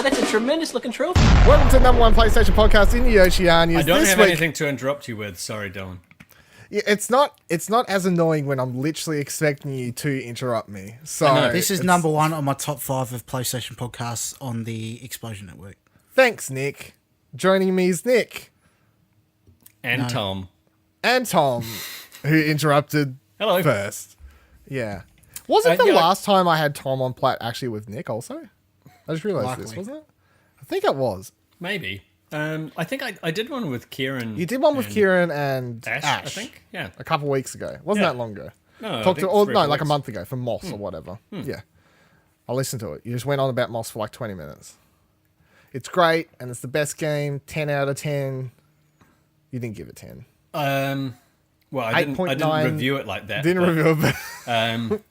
that's a tremendous looking trophy. Welcome to the #1 PlayStation podcast in the Oceanias. I don't have anything to interrupt you with. Sorry, Dylan. Yeah, it's not as annoying when I'm literally expecting you to interrupt me. So this is #1 on my top 5 of PlayStation podcasts on the Explosion Network. Thanks, Nick. Joining me is Nick. And Tom. And Tom, who interrupted Hello. first. Yeah. Wasn't the last time I had Tom on Platt actually with Nick also? I just realised this, wasn't it? I think it was. Maybe. I think I did one with Kieran. You did one with Kieran and Ash, I think. Yeah. A couple of weeks ago. Wasn't that long ago? No, like a month ago for Moss or whatever. Yeah. I listened to it. You just went on about Moss for like 20 minutes. It's great, and it's the best game. 10 out of 10. You didn't give it 10. Well, I didn't review it like that. Didn't review it.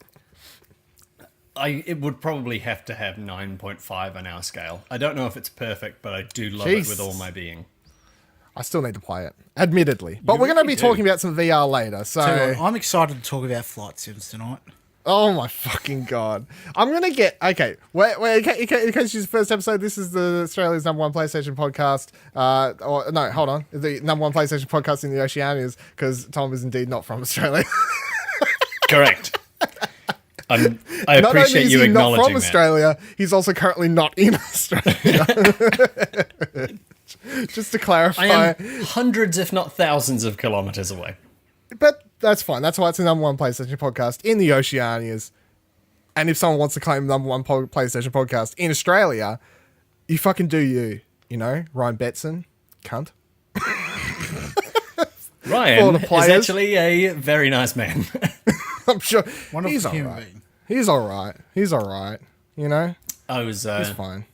It would probably have to have 9.5 on our scale. I don't know if it's perfect, but I do love it with all my being. I still need to play it, admittedly. But we're going to be talking about some VR later. So I'm excited to talk about flight sims tonight. Oh my fucking god! I'm gonna get Wait, in case this is the first episode, this is the Australia's #1 PlayStation podcast. Hold on, the #1 PlayStation podcast in the Oceanias, because Tom is indeed not from Australia. Correct. I appreciate you acknowledging not from that. Australia. He's also currently not in Australia. Just to clarify, I am hundreds, if not thousands, of kilometers away. But that's fine. That's why it's the #1 PlayStation podcast in the Oceanias. And if someone wants to claim the #1 PlayStation podcast in Australia, you fucking do you. You know? Ryan Betson. Cunt. Ryan is actually a very nice man. I'm sure. He's all right. He's all right. He's all right. You know? He's fine.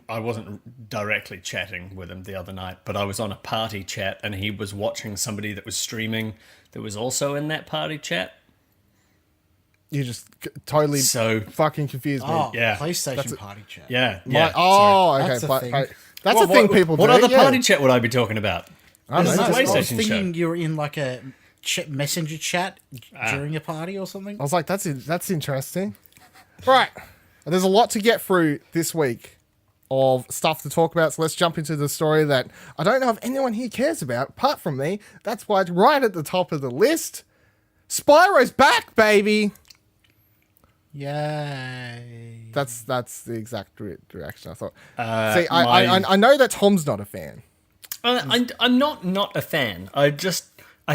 I wasn't directly chatting with him the other night, but I was on a party chat and he was watching somebody that was streaming that was also in that party chat. You just totally fucking confused me. Oh, yeah. PlayStation party chat. Yeah. Okay. That's a thing. That's a thing people do. What other party chat would I be talking about? I don't know. This is a I was PlayStation thinking show. you were in like a messenger chat during a party or something. I was like, that's interesting. Right. There's a lot to get through this week of stuff to talk about, so let's jump into the story that I don't know if anyone here cares about, apart from me. That's why it's right at the top of the list. Spyro's back, baby! Yay. That's the exact reaction I thought. I know that Tom's not a fan. I'm not a fan. I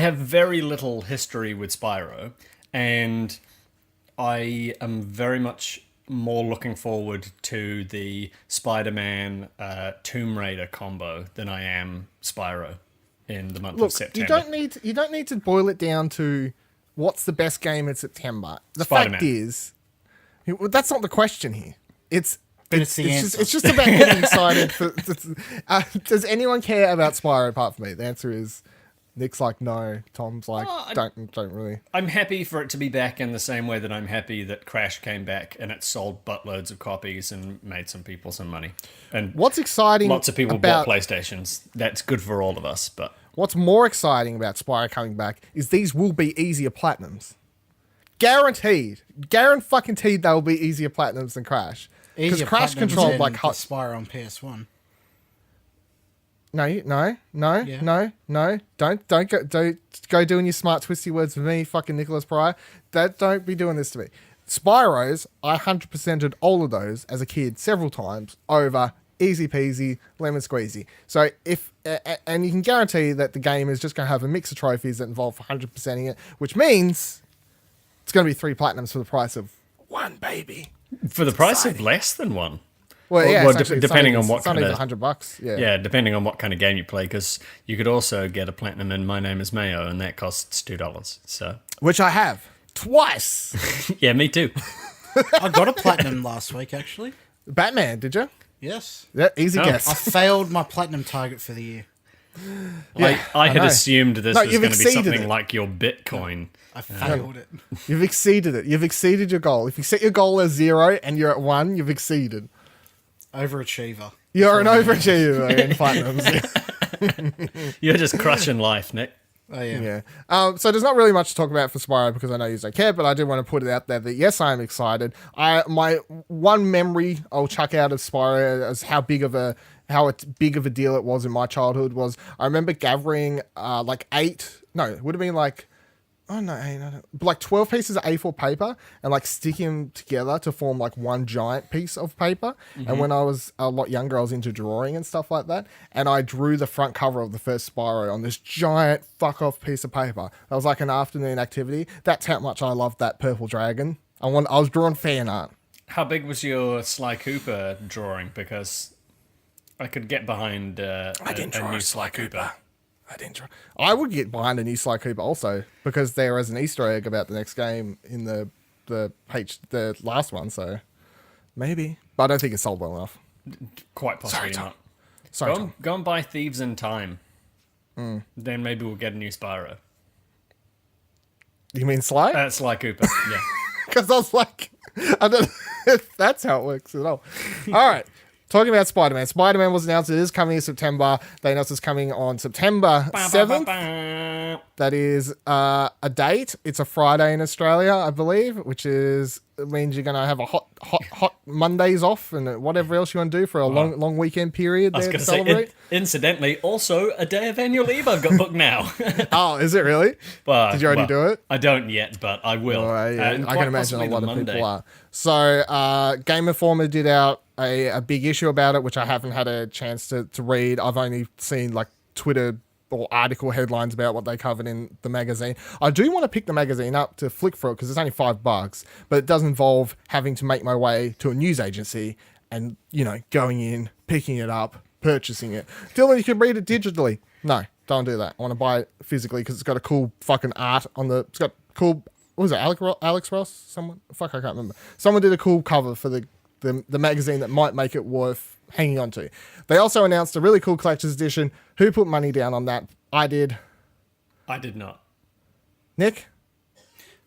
have very little history with Spyro, and I am very much more looking forward to the Spider-Man Tomb Raider combo than I am Spyro in the month of September. You don't need to boil it down to what's the best game in September. The Spider-Man. fact is, that's not the question here. It's just about getting excited. Does anyone care about Spyro apart from me? The answer is Nick's like, no. Tom's like, don't really. I'm happy for it to be back in the same way that I'm happy that Crash came back and it sold buttloads of copies and made some people some money. And what's exciting? Lots of people bought PlayStations. That's good for all of us. But what's more exciting about Spyro coming back is these will be easier platinums. Guaranteed. Guaranteed they will be easier platinums than Crash. Because Crash controlled like Spyro on PS1. No. Don't go doing your smart twisty words with me, fucking Nicholas Pryor. Don't be doing this to me. Spyros, I 100%ed all of those as a kid several times over easy peasy, lemon squeezy. So and you can guarantee that the game is just going to have a mix of trophies that involve 100%ing it, which means it's going to be 3 platinums for the price of 1, baby. For the price of less than 1. Well, yeah, depending on what kind of $100. Yeah, depending on what kind of game you play, because you could also get a platinum in My Name Is Mayo, and that costs $2. So, which I have twice. Yeah, me too. I got a platinum last week, actually. Batman, did you? Yes. Yeah, easy guess. I failed my platinum target for the year. Yeah, I had assumed this was going to be something it. like your Bitcoin. I failed it. You've exceeded it. You've exceeded your goal. If you set your goal as 0 and you're at 1, you've exceeded. Overachiever. You're an overachiever in platinums. You're just crushing life, Nick. Oh, yeah. So there's not really much to talk about for Spyro because I know you don't care, but I do want to put it out there that yes, I am excited. My one memory I'll chuck out of Spyro as how big of a deal it was in my childhood was I remember gathering like it would have been like, oh no, like 12 pieces of A4 paper and like sticking them together to form like one giant piece of paper. And when I was a lot younger, I was into drawing and stuff like that. And I drew the front cover of the first Spyro on this giant fuck off piece of paper. That was like an afternoon activity. That's how much I loved that purple dragon. I was drawing fan art. How big was your Sly Cooper drawing? Because I could get behind a new Sly Cooper. I didn't try. I would get behind a new Sly Cooper also because there is an Easter egg about the next game in the last one. So maybe, but I don't think it's sold well enough. Quite possibly not. Sorry, Tom. Go and buy Thieves in Time. Then maybe we'll get a new Spyro. You mean Sly? Sly Cooper. Yeah. Because I was like, I don't know if that's how it works at all. All right. Talking about Spider-Man. Spider-Man was announced. It is coming in September. They announced it's coming on September 7th. That is a date. It's a Friday in Australia, I believe, which means you're going to have a hot Mondays off and whatever else you want to do for a long weekend period there to celebrate. Incidentally, also a day of annual leave I've got booked now. Oh, is it really? Did you already do it? I don't yet, but I will. Yeah, I can imagine a lot of people are. So Game Informer did out a big issue about it, which I haven't had a chance to read. I've only seen like Twitter or article headlines about what they covered in the magazine. I do want to pick the magazine up to flick through it because it's only $5, but it does involve having to make my way to a news agency and, going in, picking it up, purchasing it. Dylan, you can read it digitally. No, don't do that. I want to buy it physically because it's got a cool fucking art it's got cool, what was it, Alex Ross? Someone? Fuck, I can't remember. Someone did a cool cover for the magazine that might make it worth hanging on to. They also announced a really cool collector's edition. Who put money down on that? I did. I did not. Nick?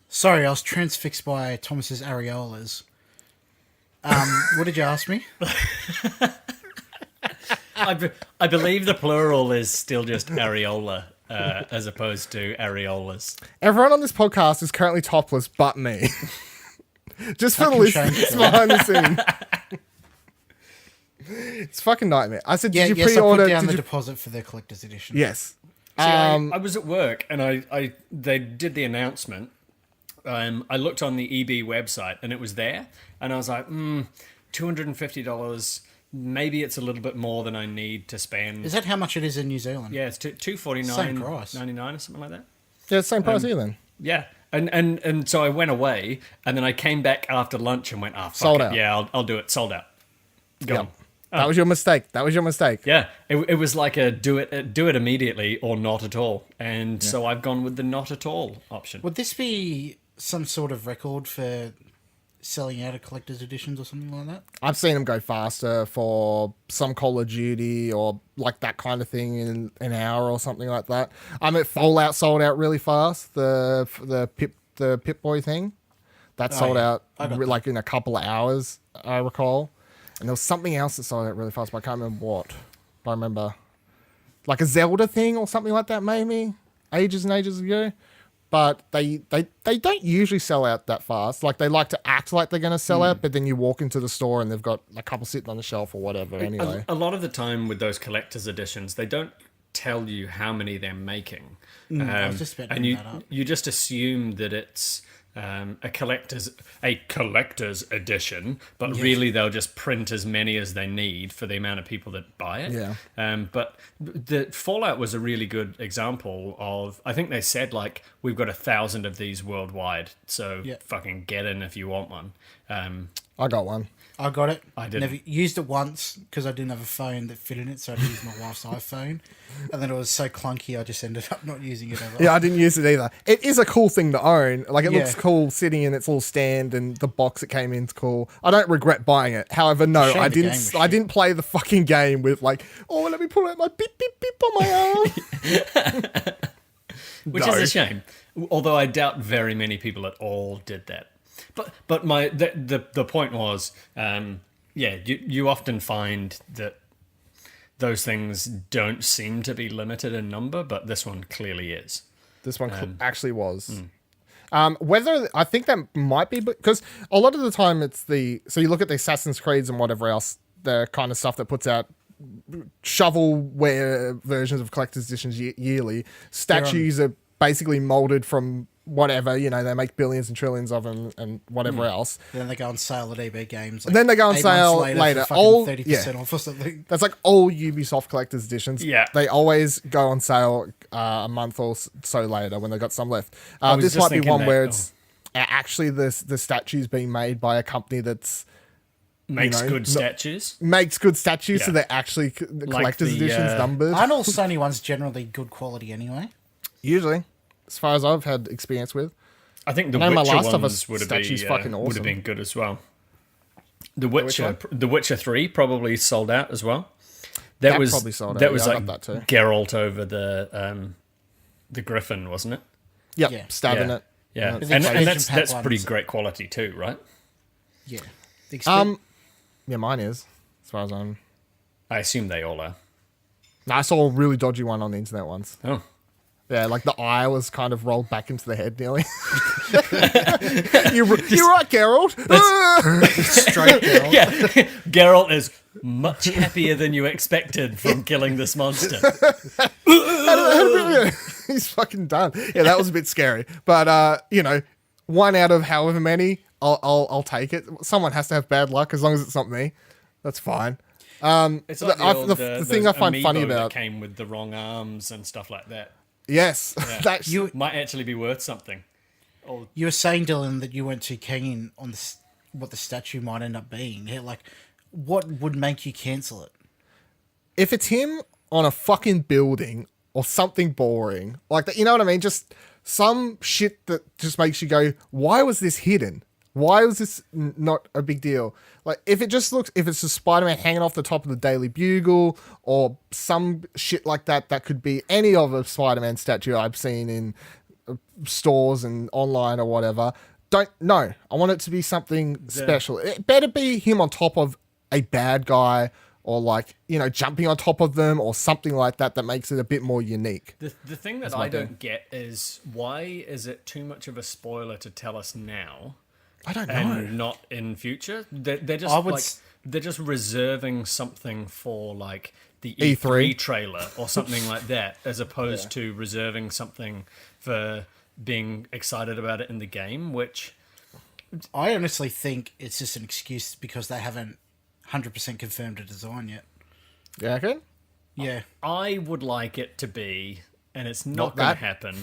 Sorry, I was transfixed by Thomas's areolas. What did you ask me? I believe the plural is still just areola as opposed to areolas. Everyone on this podcast is currently topless but me. Just for the listeners behind the scene. It's fucking nightmare. I said, did you pre-order? I put down the deposit for the collector's edition. Yes. See, I was at work and they did the announcement. I looked on the EB website and it was there, and I was like, $250. Maybe it's a little bit more than I need to spend. Is that how much it is in New Zealand? Yeah, it's $249.99 or something like that. Yeah, it's the same price here then. Yeah. And so I went away, and then I came back after lunch and went, fuck Sold it. out. Yeah, I'll do it. Sold out. Gone. Yep. That was your mistake. Yeah, it was like a do it immediately or not at all, and so I've gone with the not at all option. Would this be some sort of record for selling out of collector's editions or something like that? I've seen them go faster for some Call of Duty or like that kind of thing in an hour or something like that. Fallout sold out really fast. The Pip-Boy thing that sold out like in a couple of hours, I recall. And there was something else that sold out really fast, but I can't remember what. But I remember like a Zelda thing or something like that, maybe ages and ages ago. But they don't usually sell out that fast. Like they like to act like they're going to sell out, but then you walk into the store and they've got a couple sitting on the shelf or whatever. Anyway, a lot of the time with those collector's editions, they don't tell you how many they're making, I was just about to bring that up. You just assume that it's a collector's edition, but really they'll just print as many as they need for the amount of people that buy it. Yeah. But the Fallout was a really good example of, I think they said like, we've got 1,000 of these worldwide, so fucking get in if you want one. I got one. I got it. I didn't. Never used it once because I didn't have a phone that fit in it, so I used my wife's iPhone. And then it was so clunky, I just ended up not using it ever. Yeah, I didn't use it either. It is a cool thing to own. Like, it looks cool sitting in its little stand, and the box it came in's cool. I don't regret buying it. However, no, I didn't play the fucking game with like, oh, let me pull out my beep beep beep on my arm. Which is a shame. Although I doubt very many people at all did that. But the point was, you often find that those things don't seem to be limited in number, but this one clearly is. This one actually was. Whether I think that might be because a lot of the time so you look at the Assassin's Creeds and whatever else, the kind of stuff that puts out shovelware versions of collector's editions yearly. Statues are basically molded from whatever, they make billions and trillions of them and whatever else. And then they go on sale at EB Games. And then they go on sale later. All 30% off or something. That's like all Ubisoft collector's editions. Yeah. They always go on sale a month or so later when they got some left. was This just might be thinking one that- where it's actually the statues being made by a company that's Makes good statues. makes good statues, so Yeah. they're actually the collector's the, editions numbered. Aren't all Sony ones generally good quality anyway? Usually, as far as I've had experience with. I think the I know my Witcher Last of ones Us would have statue's been fucking would have awesome. been good as well. The Witcher Witcher, the Witcher 3 probably sold out as well. That was probably sold out, That was yeah, I like got that too. Geralt over the Griffin, wasn't it? Yep, Yeah. stabbing yeah. it. Yeah, But and, the and expansion that's pack that's pretty ones- great quality too, right? Yeah. Yeah, mine is, as far as I'm... I assume they all are. No, I saw a really dodgy one on the internet once. Oh, Yeah, like the eye was kind of rolled back into the head nearly. You're right, Geralt. Straight girl. yeah. Geralt is much happier than you expected from killing this monster. He's fucking done. Yeah, that was a bit scary. But, one out of however many, I'll take it. Someone has to have bad luck as long as it's not me. That's fine. It's like the thing I find funny amiibo that about... came with the wrong arms and stuff like that. Yes. That's... Might actually be worth something. You were saying, Dylan, that you weren't too keen on what the statue might end up being. Yeah, like, what would make you cancel it? If it's him on a fucking building or something boring, like that, you know what I mean? Just some shit that just makes you go, why was this hidden? Why was this not a big deal? Like, if it's a Spider-Man hanging off the top of the Daily Bugle or some shit like that, that could be any of a Spider-Man statue I've seen in stores and online or whatever. I want it to be something special. It better be him on top of a bad guy or like, jumping on top of them or something like that makes it a bit more unique. The thing that I don't get is why is it too much of a spoiler to tell us now I don't know. and not in future? They're just they're just reserving something for like the E3 trailer or something like that, as opposed to reserving something for being excited about it in the game, which I honestly think it's just an excuse because they haven't 100% confirmed a design yet. Yeah, okay. Yeah. I would like it to be, and it's Not not going that. to happen.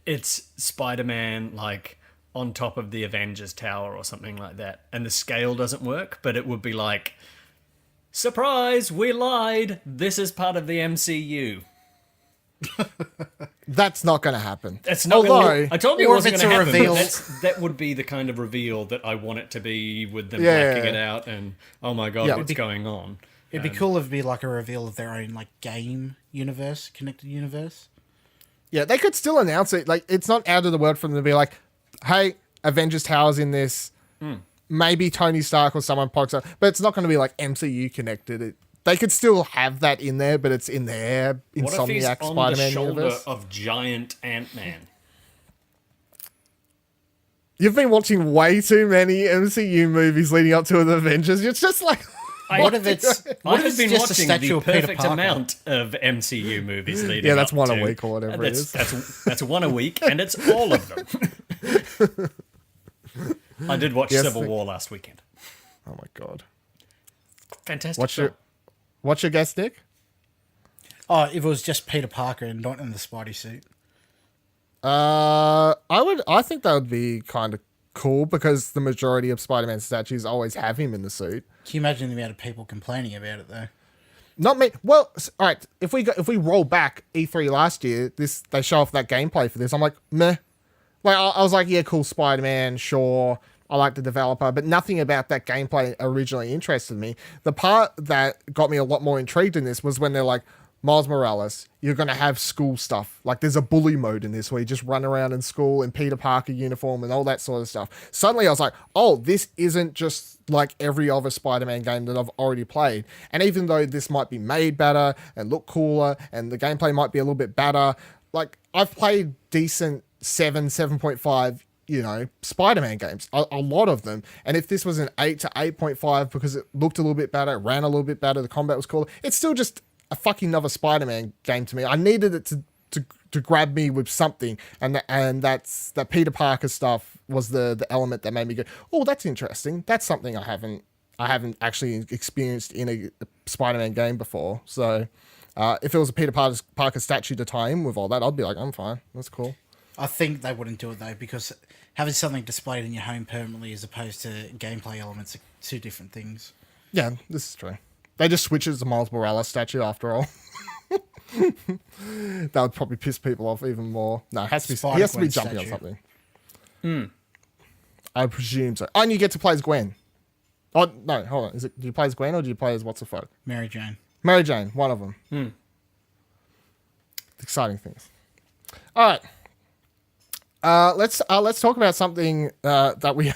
It's Spider-Man like on top of the Avengers Tower or something like that, and the scale doesn't work, but it would be like, surprise, we lied. This is part of the MCU. That's not going to happen. That's not. Although, I told you it or if wasn't it's going to a happen. reveal- But that would be the kind of reveal that I want it to be, with them Yeah. blacking it out and oh my god, Yeah. what's going on? It'd be cool if it'd be like a reveal of their own like game universe, connected universe. yeah, they could still announce it. Like, it's not out of the world for them to be like, hey, Avengers Tower's in this. Maybe Tony Stark or someone pokes up. But it's not going to be like MCU connected. They could still have that in there, but it's in their What if he's Insomniac on Spider-Man the shoulder universe. of giant Ant-Man? You've been watching way too many MCU movies leading up to the Avengers. You're just like... What if it's I what if have it's been just a watching statue the of Peter perfect Parker? amount of MCU movies leading Yeah, that's up one a to- week or whatever it is. That's one a week, and it's all of them. I did watch Yes, Civil War last weekend. Oh my god. Fantastic. What's your guess, Nick? Oh, if it was just Peter Parker and not in the Spidey suit. I think that would be kind of cool because the majority of Spider-Man statues always have him in the suit. Can you imagine the amount of people complaining about it though? Not me. Well, all right. If we roll back E3 last year, they show off that gameplay for this. I'm like, meh. Like I was like, yeah, cool, Spider-Man, sure. I like the developer, but nothing about that gameplay originally interested me. The part that got me a lot more intrigued in this was when they're like, Miles Morales, you're going to have school stuff. Like, there's a bully mode in this where you just run around in school in Peter Parker uniform and all that sort of stuff. Suddenly I was like, oh, this isn't just like every other Spider-Man game that I've already played. And even though this might be made better and look cooler and the gameplay might be a little bit better, like I've played decent 7.5, Spider-Man games, a lot of them. And if this was an 8 to 8.5 because it looked a little bit better, it ran a little bit better, the combat was cooler, it's still just a fucking another Spider-Man game to me. I needed it to grab me with something, and that's that Peter Parker stuff was the element that made me go, oh, that's interesting. That's something I haven't actually experienced in a Spider-Man game before. So if it was a Peter Parker statue to tie in with all that, I'd be like, I'm fine. That's cool. I think they wouldn't do it though, because having something displayed in your home permanently as opposed to gameplay elements are two different things. Yeah, this is true. They just switch it to Miles Morales statue after all. That would probably piss people off even more. No, it has to be. He has to be jumping on something. I presume so. Oh, and you get to play as Gwen. Oh no, hold on. Do you play as Gwen or do you play as what's the fuck? Mary Jane. Mary Jane, one of them. Exciting things. All right. Let's talk about something that we.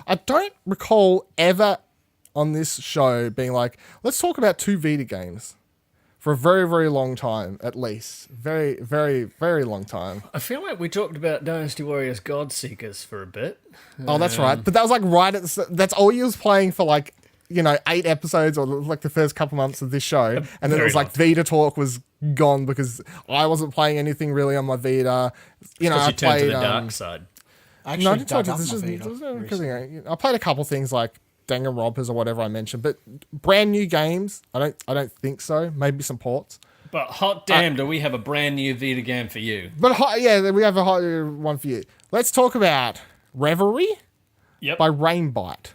I don't recall ever on this show being like, let's talk about 2 Vita games for a very, very long time, at least. Very, very, very long time. I feel like we talked about Dynasty Warriors Godseekers for a bit. Oh, that's right. But that was like right at that's all you was playing for like, 8 episodes or like the first couple months of this show. And then it was like Vita talk was gone because I wasn't playing anything really on my Vita. I turned played to the dark side. I no, I actually didn't talk dug to up this. my Just, Vita recently. I played a couple things like Danganronpas or whatever I mentioned, but brand new games, I don't think so. Maybe some ports. But hot damn, do we have a brand new Vita game for you? But we have a hot one for you. Let's talk about Reverie by RainBite.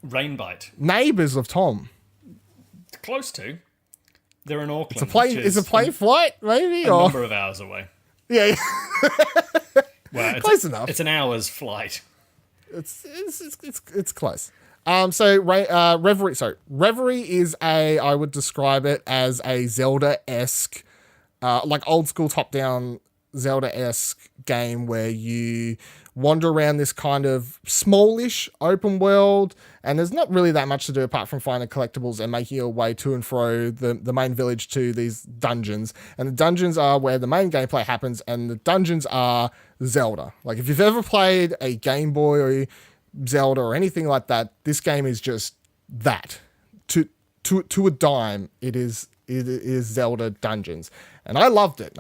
RainBite. Neighbours of Tom. Close to. They're in Auckland. It's a plane flight, maybe? A number of hours away. Yeah. Well, Close enough. It's an hour's flight. It's close. Reverie is I would describe it as a Zelda-esque, like old school top-down Zelda-esque game where you wander around this kind of smallish open world, and there's not really that much to do apart from finding collectibles and making your way to and fro the main village to these dungeons. And the dungeons are where the main gameplay happens, and the dungeons are Zelda. Like if you've ever played a Game Boy or Zelda or anything like that, this game is just that. To a dime, it is Zelda Dungeons, and I loved it.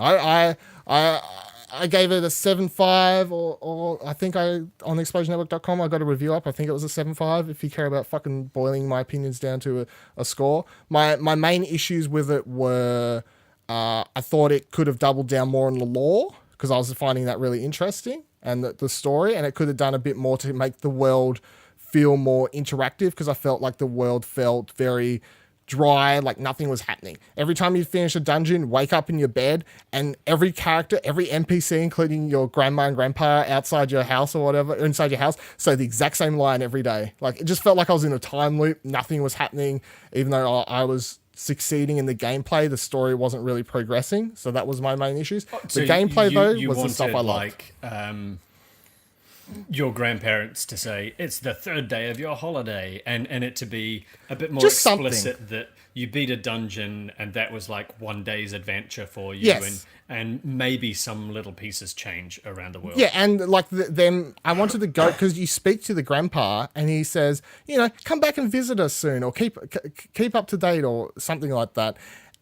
I gave it a 7.5, or I think on explosionnetwork.com I got a review up. I think it was a 7.5. If you care about fucking boiling my opinions down to a score, my main issues with it were I thought it could have doubled down more on the lore because I was finding that really interesting, and the story, and it could have done a bit more to make the world feel more interactive because I felt like the world felt very dry, like nothing was happening. Every time you finish a dungeon, wake up in your bed, and every character, every NPC, including your grandma and grandpa outside your house or whatever, inside your house, say the exact same line every day. Like it just felt like I was in a time loop. Nothing was happening, even though I was succeeding in the gameplay. The story wasn't really progressing, so that was my main issues. So the gameplay you was the stuff I wanted, liked. Your grandparents to say it's the 3rd day of your holiday, and it to be a bit more Just explicit something. that you beat a dungeon and that was like one day's adventure for you, Yes. and maybe some little pieces change around the world. Yeah, and like them, I wanted to go because you speak to the grandpa and he says, come back and visit us soon, or keep up to date, or something like that.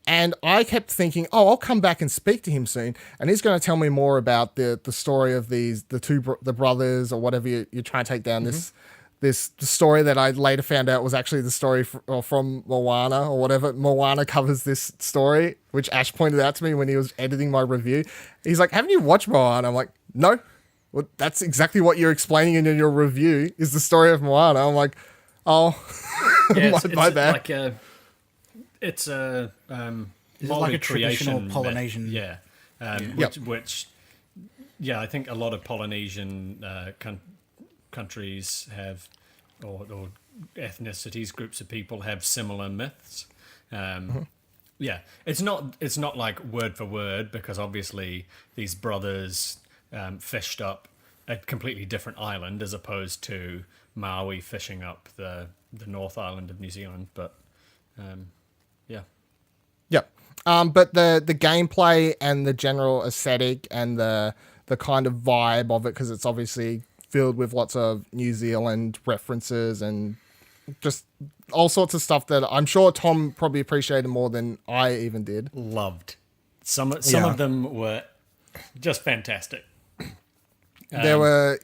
And I kept thinking, I'll come back and speak to him soon, and he's going to tell me more about the story of the brothers or whatever you're trying to take down. This story that I later found out was actually the story from Moana or whatever. Moana covers this story, which Ash pointed out to me when he was editing my review. He's like, haven't you watched Moana? I'm like, no. Well, that's exactly what you're explaining in your review is the story of Moana. I'm like, oh, Yeah, my bad. Like it's a Is it like a traditional creation Polynesian? Yeah, Yep. which I think a lot of Polynesian countries have, or ethnicities, groups of people have similar myths. Yeah, it's not like word for word because obviously these brothers fished up a completely different island as opposed to Maui fishing up the North Island of New Zealand, but yeah. Yep. But the gameplay and the general aesthetic and the kind of vibe of it, because it's obviously filled with lots of New Zealand references and just all sorts of stuff that I'm sure Tom probably appreciated more than I even did. Loved. Some Yeah. of them were just fantastic. There's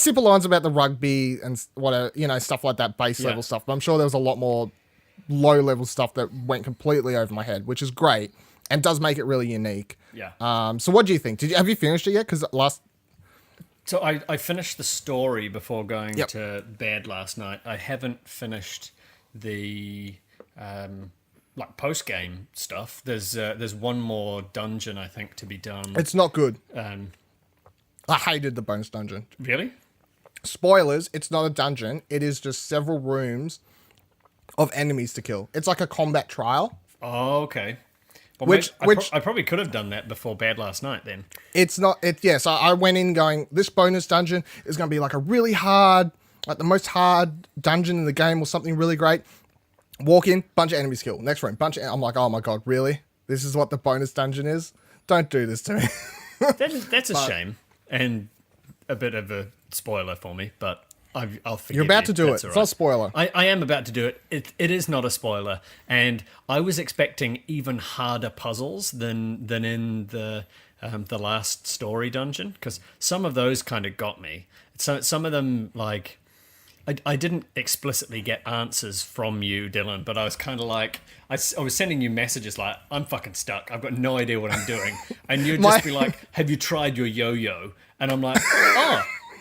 simple lines about the rugby and whatever, stuff like that, base level stuff. But I'm sure there was a lot more low level stuff that went completely over my head, which is great and does make it really unique. Yeah. So what do you think? Have you finished it yet? Because So I finished the story before going Yep. to bed last night. I haven't finished the like post game stuff. There's one more dungeon I think to be done. it's not good. Um, I hated the bonus dungeon. really? Spoilers, it's not a dungeon. It is just several rooms of enemies to kill. It's like a combat trial. Oh, okay. Well, Which- I probably could have done that before bed last night then. It's not, so I went in going, this bonus dungeon is going to be like a really hard, like the most hard dungeon in the game or something really great. Walk in, bunch of enemies kill. Next room, I'm like, oh my God, really? This is what the bonus dungeon is? Don't do this to me. That's a shame and a bit of a spoiler for me, but I'll forgive You're about you. to do That's it. all It's not a spoiler. I am about to do it. It is not a spoiler, and I was expecting even harder puzzles than in the last story dungeon, because some of those kind of got me. So some of them, like, I didn't explicitly get answers from you, Dylan, but I was kind of like, I was sending you messages like, I'm fucking stuck. I've got no idea what I'm doing. And you'd just be like, have you tried your yo-yo? And I'm like,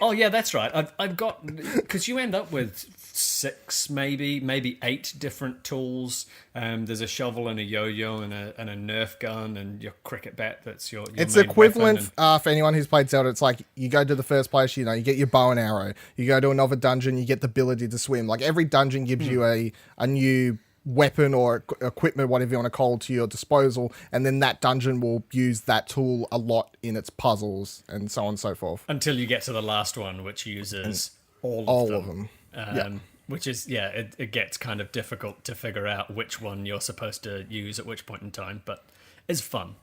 oh yeah, that's right. I've got, because you end up with 6, maybe 8 different tools. There's a shovel and a yo-yo and a Nerf gun and your cricket bat. That's your It's main equivalent weapon for anyone who's played Zelda. It's like you go to the first place, you get your bow and arrow. You go to another dungeon, you get the ability to swim. Like every dungeon gives you a new weapon or equipment, whatever you want to call it, to your disposal, and then that dungeon will use that tool a lot in its puzzles and so on and so forth. until you get to the last one, which uses all of them. Which is, it gets kind of difficult to figure out which one you're supposed to use at which point in time, but it's fun.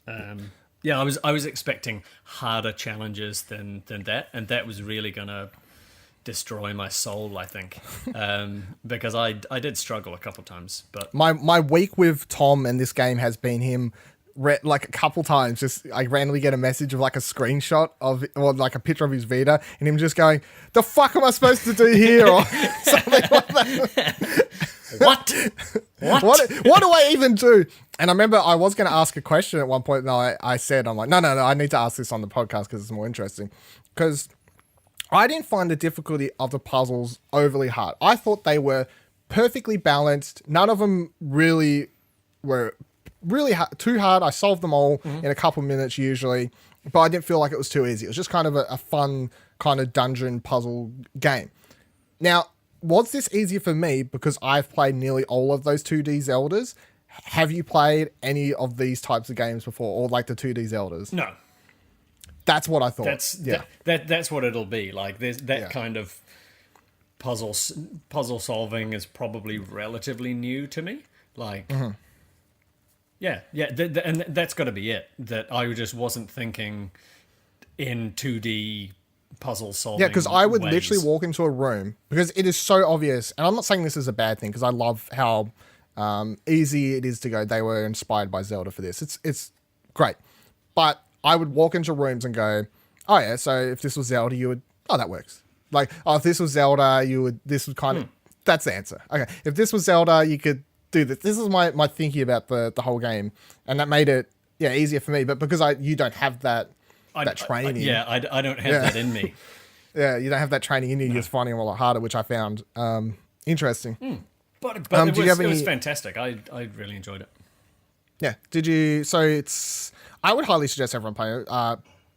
I was expecting harder challenges than that, and that was really gonna destroy my soul, I think, because I did struggle a couple times. But My week with Tom and this game has been him like a couple times. Just I randomly get a message of like a screenshot of or like a picture of his Vita, and him just going, "The fuck am I supposed to do here?" or something like that. what? What do I even do? And I remember I was going to ask a question at one point, and I said, I'm like, no, I need to ask this on the podcast because it's more interesting. Because I didn't find the difficulty of the puzzles overly hard. I thought they were perfectly balanced. None of them really were really too hard. I solved them all in a couple minutes usually, but I didn't feel like it was too easy. It was just kind of a fun kind of dungeon puzzle game. Now, was this easier for me because I've played nearly all of those 2D Zeldas? Have you played any of these types of games before, or like the 2D Zeldas? No. That's what I thought. That's what it'll be. Like there's that Yeah. kind of puzzle solving is probably relatively new to me. Like, and that's got to be it. That I just wasn't thinking in 2D puzzle solving. Yeah, because I would ways. literally walk into a room because it is so obvious, and I'm not saying this is a bad thing because I love how easy it is to go. They were inspired by Zelda for this. It's great, but I would walk into rooms and go, oh yeah, so if this was Zelda, you would, oh, that works. Like, oh, if this was Zelda, this would kind of, that's the answer. Okay, if this was Zelda, you could do this. This is my thinking about the whole game, and that made it easier for me. But because you don't have that training. I don't have that in me. Yeah, you don't have that training in you. You're just finding it a lot harder, which I found interesting. But it was fantastic. I really enjoyed it. Yeah. Did you? So I would highly suggest everyone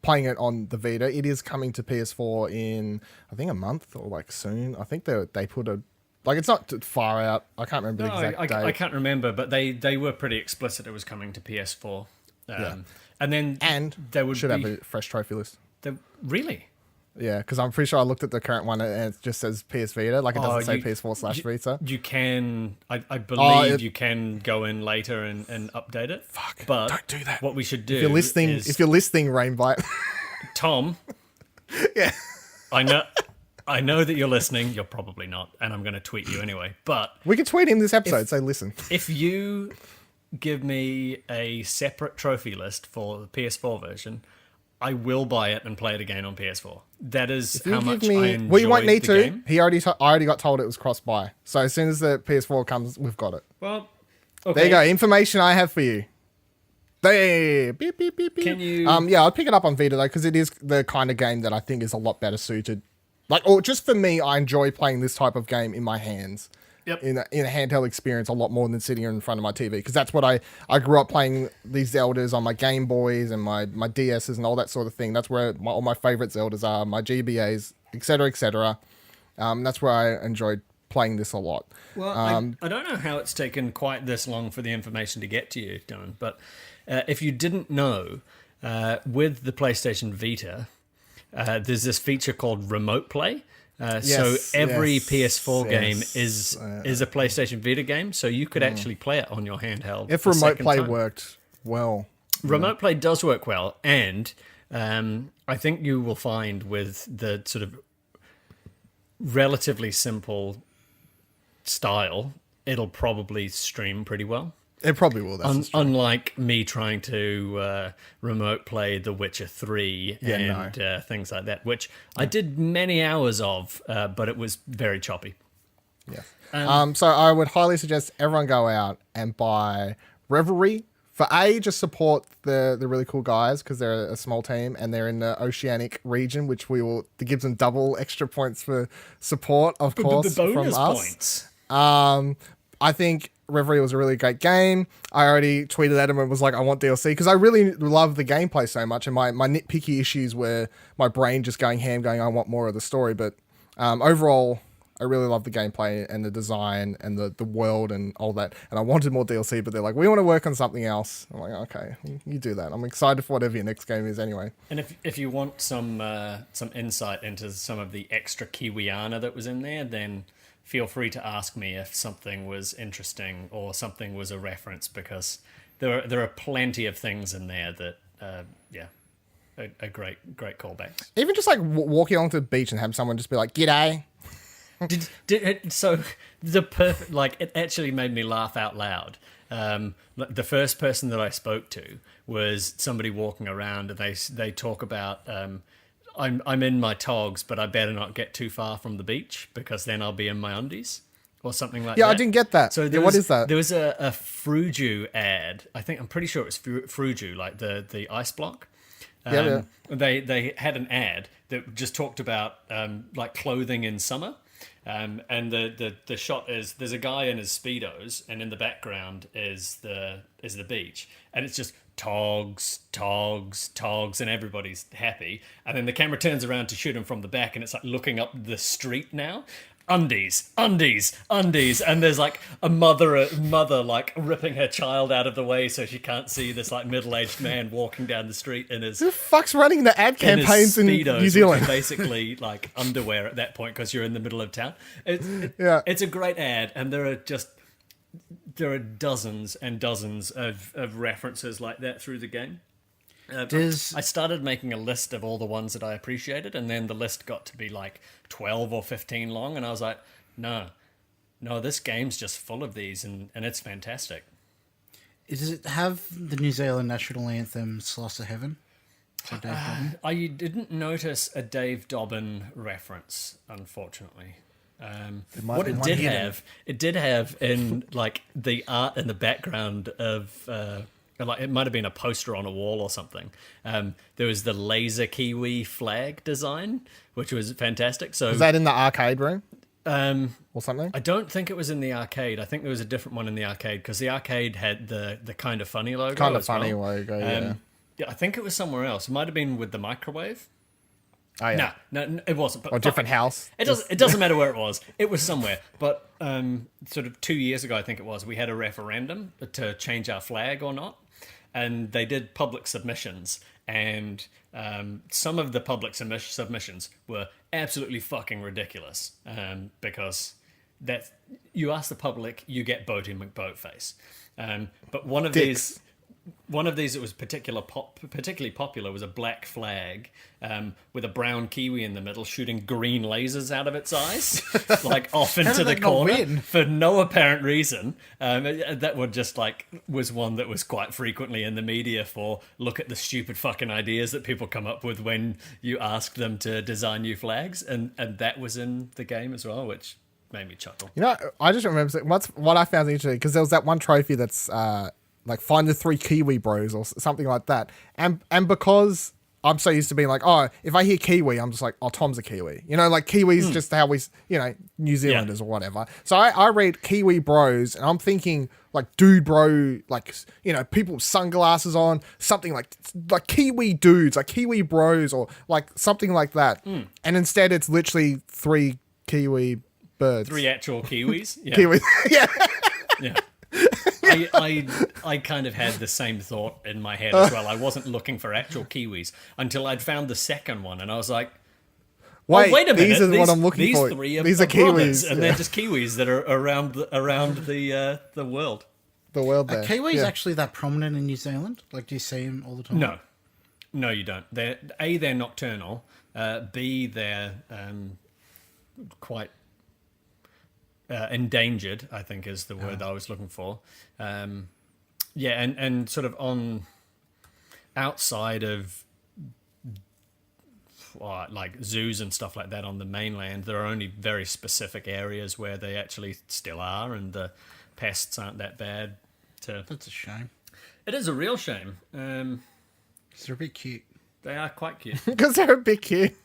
playing it on the Vita. It is coming to PS4 in I think a month or like soon. I think they put a like it's not far out. I can't remember the exact date. I can't remember, but they were pretty explicit. It was coming to PS4. And then And there would should be, have a fresh trophy list. Really? Yeah, because I'm pretty sure I looked at the current one and it just says PS Vita, like it doesn't say PS4/Vita. You can, I believe you can go in later and update it. Fuck, but don't do that. What we should do If you're listening, RainBite. Tom, Yeah. I know that you're listening. You're probably not, and I'm going to tweet you anyway. But We can tweet him this episode, say listen. if you give me a separate trophy list for the PS4 version, I will buy it and play it again on PS4. That is how much I enjoy Well, you won't need the to. game. I already got told it was cross-buy. So as soon as the PS4 comes, we've got it. Well, okay. There you go. Information I have for you. There. Beep, beep, beep, beep. Can you- Yeah, I'll pick it up on Vita though, because it is the kind of game that I think is a lot better suited. Or just for me, I enjoy playing this type of game in my hands. Yep. In a handheld experience a lot more than sitting in front of my TV, because that's what I grew up playing these Zeldas on my Game Boys and my DSs and all that sort of thing. That's where all my favorite Zeldas are, my GBAs, etc., etc. That's where I enjoyed playing this a lot. Well, I don't know how it's taken quite this long for the information to get to you, Dylan, but if you didn't know, with the PlayStation Vita, there's this feature called Remote Play. So every PS4 game is a PlayStation Vita game, so you could actually play it on your handheld. If the Remote second Play time. worked well. Remote Play does work well, and I think you will find with the sort of relatively simple style, it'll probably stream pretty well. It probably will. That's Unlike me trying to remote play The Witcher 3 things like that, which I did many hours of, but it was very choppy. Yeah. So I would highly suggest everyone go out and buy Reverie. For just support the really cool guys, because they're a small team and they're in the oceanic region, which that gives them double extra points for support, of course, The bonus from us. points. I think Reverie was a really great game. I already tweeted at him and was like, I want DLC, because I really love the gameplay so much, and my nitpicky issues were my brain just going ham, going, I want more of the story. But overall, I really love the gameplay and the design and the world and all that. And I wanted more DLC, but they're like, we want to work on something else. I'm like, okay, you do that. I'm excited for whatever your next game is anyway. And if you want some insight into some of the extra Kiwiana that was in there, then feel free to ask me if something was interesting or something was a reference, because there are plenty of things in there that are great callbacks. Even just like walking onto the beach and have someone just be like, g'day. So the perfect, like, it actually made me laugh out loud. The first person that I spoke to was somebody walking around, and they talk about I'm in my togs, but I better not get too far from the beach, because then I'll be in my undies or something like that. Yeah, I didn't get that. So what is that? There was a Fruju ad. I'm pretty sure it was Fruju, like the ice block. Yeah. They had an ad that just talked about like clothing in summer. And the shot is there's a guy in his Speedos, and in the background is the beach, and it's just togs, and everybody's happy. And then the camera turns around to shoot him from the back, and it's like looking up the street now. Undies, and there's like a mother like ripping her child out of the way so she can't see this like middle-aged man walking down the street in his Who the fuck's running the ad campaigns in Speedos, New Zealand? which are basically like underwear at that point, because you're in the middle of town. It's a great ad, and there are dozens and dozens of references like that through the game. I started making a list of all the ones that I appreciated, and then the list got to be like 12 or 15 long, and I was like, no, this game's just full of these, and it's fantastic. Does it have the New Zealand national anthem, Sloss of Heaven? So Dave Dobbin? I didn't notice a Dave Dobbin reference, unfortunately. What it did have in like the art in the background of like it might have been a poster on a wall or something. There was the laser kiwi flag design, which was fantastic. So Was that in the arcade room? Or something? I don't think it was in the arcade. I think there was a different one in the arcade, because the arcade had the kind of funny logo. Kind of as funny well. logo, yeah. Yeah, I think it was somewhere else. It might have been with the microwave. Oh, yeah. No, it wasn't. But Or a different house. It doesn't matter where it was. It was somewhere. But sort of 2 years ago, I think it was, we had a referendum to change our flag or not. And they did public submissions. and some of the public submissions were absolutely fucking ridiculous, because that you ask the public, you get Boaty McBoatface. But one of these that was particularly popular was a black flag with a brown kiwi in the middle shooting green lasers out of its eyes, like off into the corner for no apparent reason. That one just was one that was quite frequently in the media for look at the stupid fucking ideas that people come up with when you ask them to design new flags, and that was in the game as well, which made me chuckle. I just remember what I found interesting, because there was that one trophy that's find the 3 Kiwi bros or something like that, and because I'm so used to being like, oh, if I hear Kiwi, I'm just like, oh, Tom's a Kiwi, Kiwi's just how we, New Zealanders or whatever. So I read Kiwi bros and I'm thinking like dude bro, people with sunglasses on, something like Kiwi dudes, like Kiwi bros or like something like that, and instead it's literally 3 Kiwi birds. 3 actual Kiwis? Yeah. Kiwis. Yeah. Yeah. I kind of had the same thought in my head as well. I wasn't looking for actual Kiwis until I'd found the second one, and I was like, wait a minute. These are what I'm looking for. These are Kiwis, and they're just Kiwis that are around the world. The world there. Are Kiwis actually that prominent in New Zealand? Like, do you see them all the time? No, you don't. They're nocturnal. B, they're quite endangered, I think is the word I was looking for. And sort of on outside of like zoos and stuff like that on the mainland, there are only very specific areas where they actually still are, and the pests aren't that bad. That's a shame. It is a real shame. They're a bit cute. They are quite cute. Because they're a bit cute.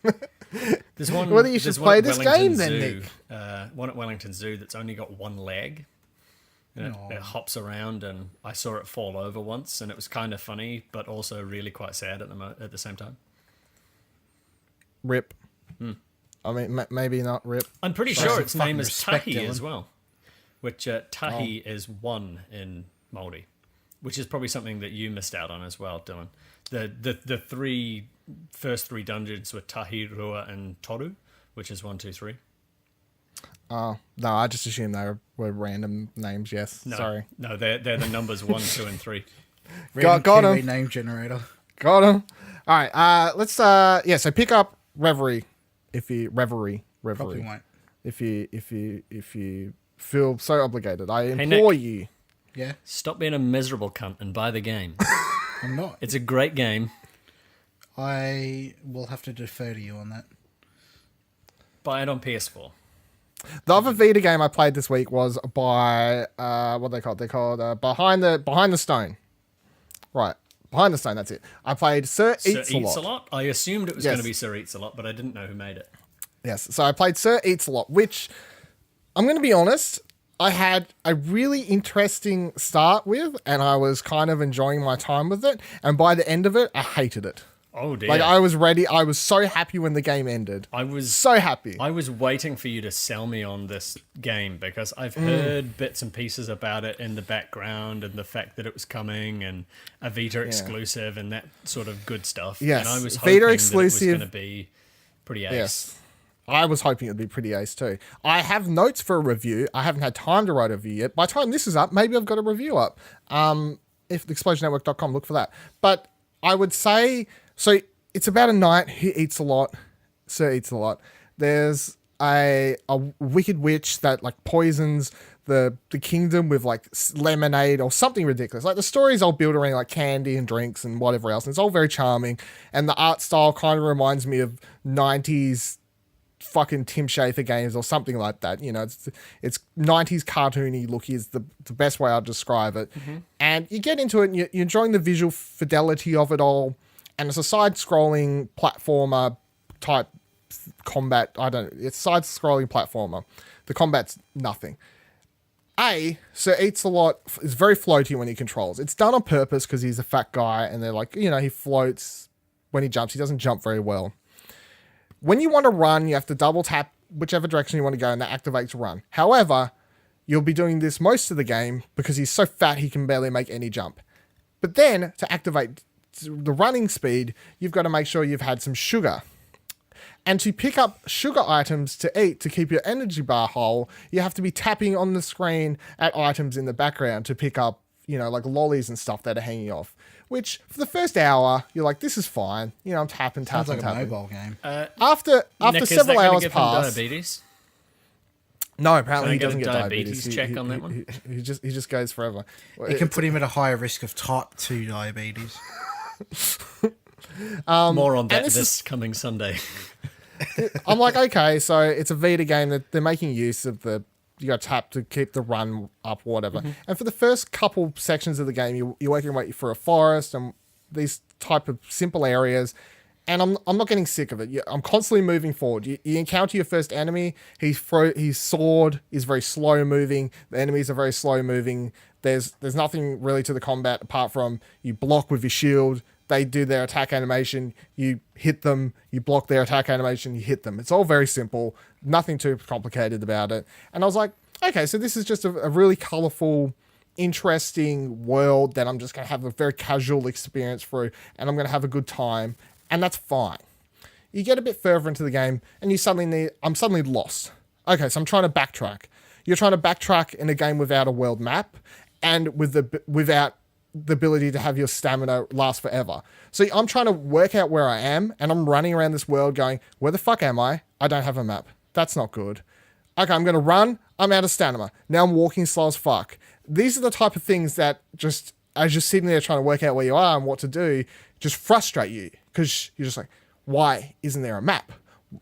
There's one. Well, you should play this game then, Zoo, Nick. One at Wellington Zoo that's only got one leg. And it hops around, and I saw it fall over once, and it was kind of funny, but also really quite sad at the same time. Rip. I mean, maybe not rip. I'm pretty sure its name is respect, Tahi Dylan. as well, which Tahi is 1 in Māori, which is probably something that you missed out on as well, Dylan. The first 3 dungeons were Tahi, Rua, and Toru, which is 1, 2, 3. Oh, no, I just assumed they were random names, yes. No, Sorry. No, they're the numbers 1, 2, and 3. Got Kiwi him. name generator. Got him. All right, let's, so pick up Reverie, Reverie. Probably won't. If you feel so obligated. I implore you. Yeah. Stop being a miserable cunt and buy the game. I'm not. It's a great game. I will have to defer to you on that. Buy it on PS4. The other Vita game I played this week was by what are they called? They're called Behind the Stone. Right, Behind the Stone. That's it. I played Sir Eats a Lot. I assumed it was going to be Sir Eats a Lot, but I didn't know who made it. Yes, so I played Sir Eats a Lot, which I'm going to be honest, I had a really interesting start with, and I was kind of enjoying my time with it. And by the end of it, I hated it. Oh dear! Like, I was ready. I was so happy when the game ended. I was so happy. I was waiting for you to sell me on this game because I've heard bits and pieces about it in the background and the fact that it was coming and a Vita exclusive and that sort of good stuff. Yes, and I was hoping Vita exclusive. that it was going to be pretty ace. Yes. I was hoping it'd be pretty ace too. I have notes for a review. I haven't had time to write a review yet. By the time this is up, maybe I've got a review up. If explosionnetwork.com, look for that. But I would say, so it's about a knight who eats a lot. Sir eats a lot. There's a wicked witch that like poisons the kingdom with like lemonade or something ridiculous. Like the story's all built around like candy and drinks and whatever else. And it's all very charming. And the art style kind of reminds me of 90s fucking Tim Schafer games or something like that. You know, it's 90s cartoony looky is the best way I'd describe it. Mm-hmm. And you get into it and you're enjoying the visual fidelity of it all. And it's a side-scrolling platformer type combat. It's side-scrolling platformer. The combat's nothing. Sir Eats a Lot is very floaty when he controls. It's done on purpose because he's a fat guy and they're like, he floats when he jumps. He doesn't jump very well. When you want to run, you have to double tap whichever direction you want to go and that activates run. However, you'll be doing this most of the game because he's so fat he can barely make any jump. But then to activate the running speed, you've got to make sure you've had some sugar. And to pick up sugar items to eat to keep your energy bar whole, you have to be tapping on the screen at items in the background to pick up, like lollies and stuff that are hanging off. Which, for the first hour, you're like, this is fine. I'm tapping. Sounds like a mobile game. After Nick, several is that hours give pass... him diabetes? No, apparently Can I he get doesn't a get diabetes diabetes. check on that one? He just goes forever. It can put him at a higher risk of type 2 diabetes. More on that this this coming Sunday. I'm like, okay, so it's a Vita game that they're making use of you got to tap to keep the run up, whatever. Mm-hmm. And for the first couple sections of the game, you're working your way through a forest and these type of simple areas. And I'm not getting sick of it. I'm constantly moving forward. You encounter your first enemy. His sword is very slow moving. The enemies are very slow moving. There's nothing really to the combat apart from you block with your shield. They do their attack animation. You hit them. You block their attack animation. You hit them. It's all very simple. Nothing too complicated about it. And I was like, okay, so this is just a really colorful, interesting world that I'm just going to have a very casual experience through, and I'm going to have a good time. And that's fine. You get a bit further into the game and I'm suddenly lost. Okay, so I'm trying to backtrack. You're trying to backtrack in a game without a world map and without the ability to have your stamina last forever. So I'm trying to work out where I am and I'm running around this world going, where the fuck am I? I don't have a map. That's not good. Okay, I'm going to run. I'm out of stamina. Now I'm walking slow as fuck. These are the type of things that just, as you're sitting there trying to work out where you are and what to do, just frustrate you. Because you're just like, why isn't there a map?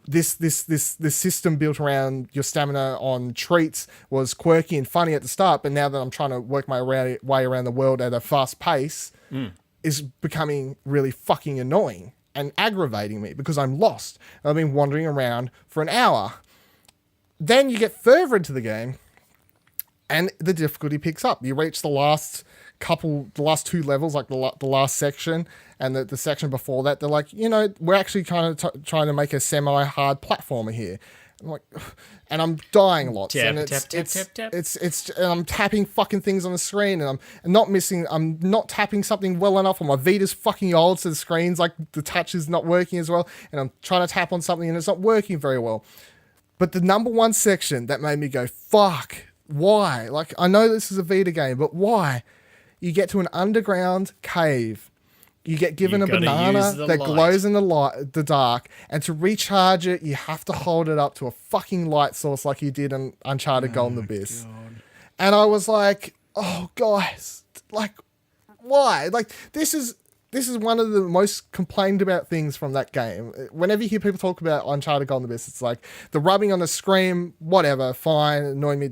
This system built around your stamina on treats was quirky and funny at the start, but now that I'm trying to work my way around the world at a fast pace, is becoming really fucking annoying and aggravating me because I'm lost. I've been wandering around for an hour. Then you get further into the game, and the difficulty picks up. You reach the last two levels, like the last section and the section before that. They're like, we're actually kind of trying to make a semi-hard platformer here. I'm like, and I'm dying lots. Tap, and tap, tap, tap, tap. and I'm tapping fucking things on the screen, and I'm not tapping something well enough, or my Vita's fucking old, so the screen's like the touch is not working as well, and I'm trying to tap on something and it's not working very well. But the number one section that made me go, fuck, why? Like, I know this is a Vita game, but why? You get to an underground cave. You get given a banana that glows in the dark, and to recharge it, you have to hold it up to a fucking light source like you did in Uncharted Golden Abyss. God. And I was like, oh, guys, like, why? Like, this is one of the most complained about things from that game. Whenever you hear people talk about Uncharted Golden Abyss, it's like the rubbing on the screen, whatever, fine, annoying me.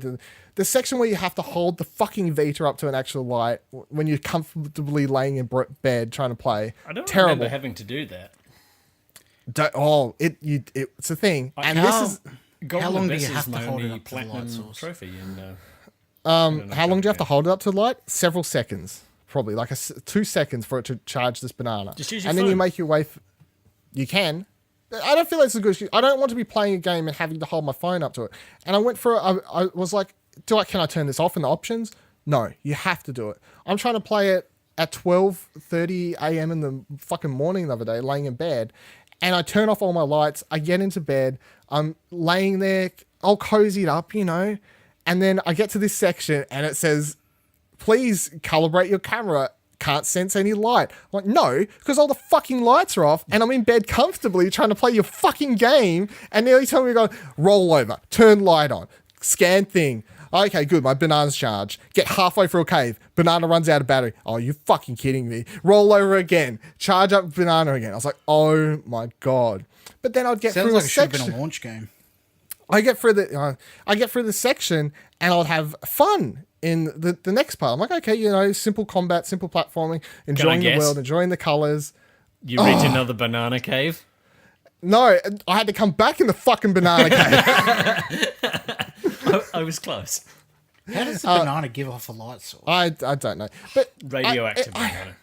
The section where you have to hold the fucking Vita up to an actual light when you're comfortably laying in bed trying to play. I don't terrible. remember having to do that. It's a thing. And how Golden long do Abyss you have is to my hold it only up to the light platinum source? trophy. how long do you have to hold it up to the light? Several seconds. Probably like 2 seconds for it to charge this banana. Just use your and then you phone. make your way... You can. I don't feel like it's a good excuse. I don't want to be playing a game and having to hold my phone up to it. And I went for I was like, can I turn this off in the options? No, you have to do it. I'm trying to play it at 12:30 a.m. in the fucking morning the other day, laying in bed, and I turn off all my lights. I get into bed. I'm laying there, all cozied up, and then I get to this section and it says, please calibrate your camera. Can't sense any light. I'm like, no, because all the fucking lights are off and I'm in bed comfortably trying to play your fucking game, and nearly tell me to go, roll over, turn light on, scan thing. Okay, good, my banana's charged. Get halfway through a cave, banana runs out of battery. Oh, you fucking kidding me. Roll over again, charge up banana again. I was like, oh my God. But then I'd get Sounds through like a it should have section. been a launch game. I get through the section and I'll have fun in the next part. I'm like, okay, simple combat, simple platforming, enjoying the guess? world, enjoying the colors. You reach another banana cave? No, I had to come back in the fucking banana cave. I was close. How does the banana give off a light source? I don't know. But Radioactive banana.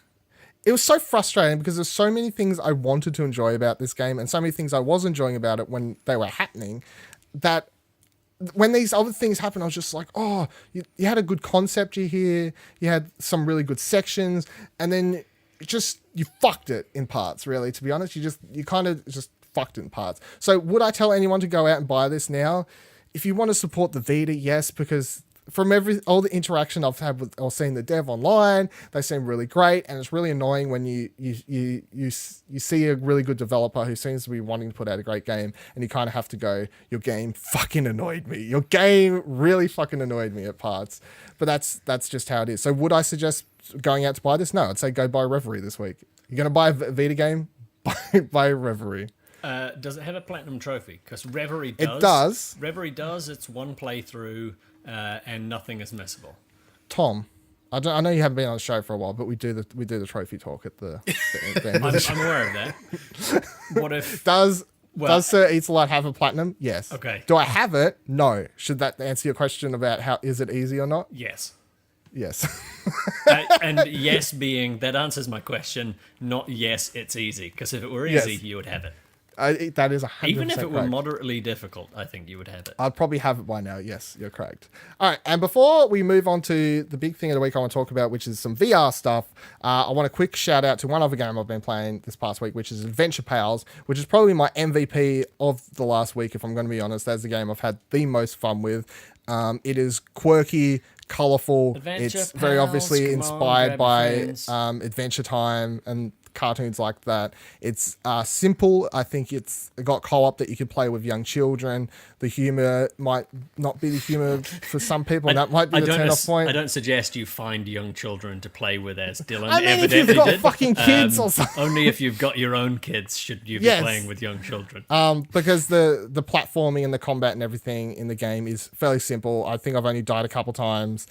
it was so frustrating because there's so many things I wanted to enjoy about this game and so many things I was enjoying about it when they were happening, that when these other things happened, I was just like, oh, you had a good concept you had some really good sections, and then you fucked it in parts, really, to be honest. You kind of just fucked it in parts. So would I tell anyone to go out and buy this now? If you want to support the Vita, yes, because from all the interaction I've had with or seen the dev online, they seem really great, and it's really annoying when you see a really good developer who seems to be wanting to put out a great game, and you kind of have to go, your game fucking annoyed me. Your game really fucking annoyed me at parts. But that's just how it is. So would I suggest going out to buy this? No, I'd say go buy Reverie this week. You're gonna buy a Vita game? Buy Reverie. Does it have a platinum trophy? Because Reverie does. It does. Reverie does. It's one playthrough, and nothing is missable. Tom, I know you haven't been on the show for a while, but we do the trophy talk at the end of the show. I'm aware of that. What if Does Sir Eats a Lot have a platinum? Yes. Okay. Do I have it? No. Should that answer your question about how is it easy or not? yes? Yes. And yes being that answers my question. Not yes, it's easy. Because if it were easy, Yes. you would have it. That is 100% Even if it were correct. moderately difficult, I think you would have it. I'd probably have it by now. Yes, you're correct. All right, and before we move on to the big thing of the week I want to talk about, which is some VR stuff, I want a quick shout out to one other game I've been playing this past week, which is Adventure Pals, which is probably my MVP of the last week, if I'm going to be honest. That's the game I've had the most fun with. It is quirky, colourful. Adventure It's very Pals, obviously come on, inspired grab by friends. Adventure Time and cartoons like that. It's simple. I think it's got co-op that you can play with young children. The humor might not be the humor for some people, and that might be the turn-off point. I don't suggest you find young children to play with, as Dylan I mean, if evidently you've got did. fucking kids or something. Only if you've got your own kids should you be Yes. playing with young children. Because the platforming and the combat and everything in the game is fairly simple. I think I've only died a couple times.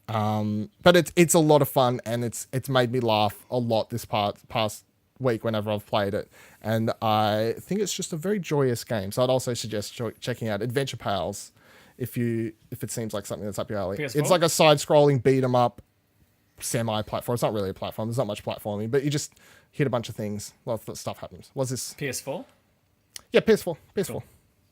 But it's a lot of fun, and it's made me laugh a lot this past week whenever I've played it, and I think it's just a very joyous game. So I'd also suggest checking out Adventure Pals if it seems like something that's up your alley. PS4? It's like a side-scrolling beat 'em up semi-platform. It's not really a platform. There's not much platforming, but you just hit a bunch of things. A lot of stuff happens. What's this? PS4? Yeah, PS4. Cool.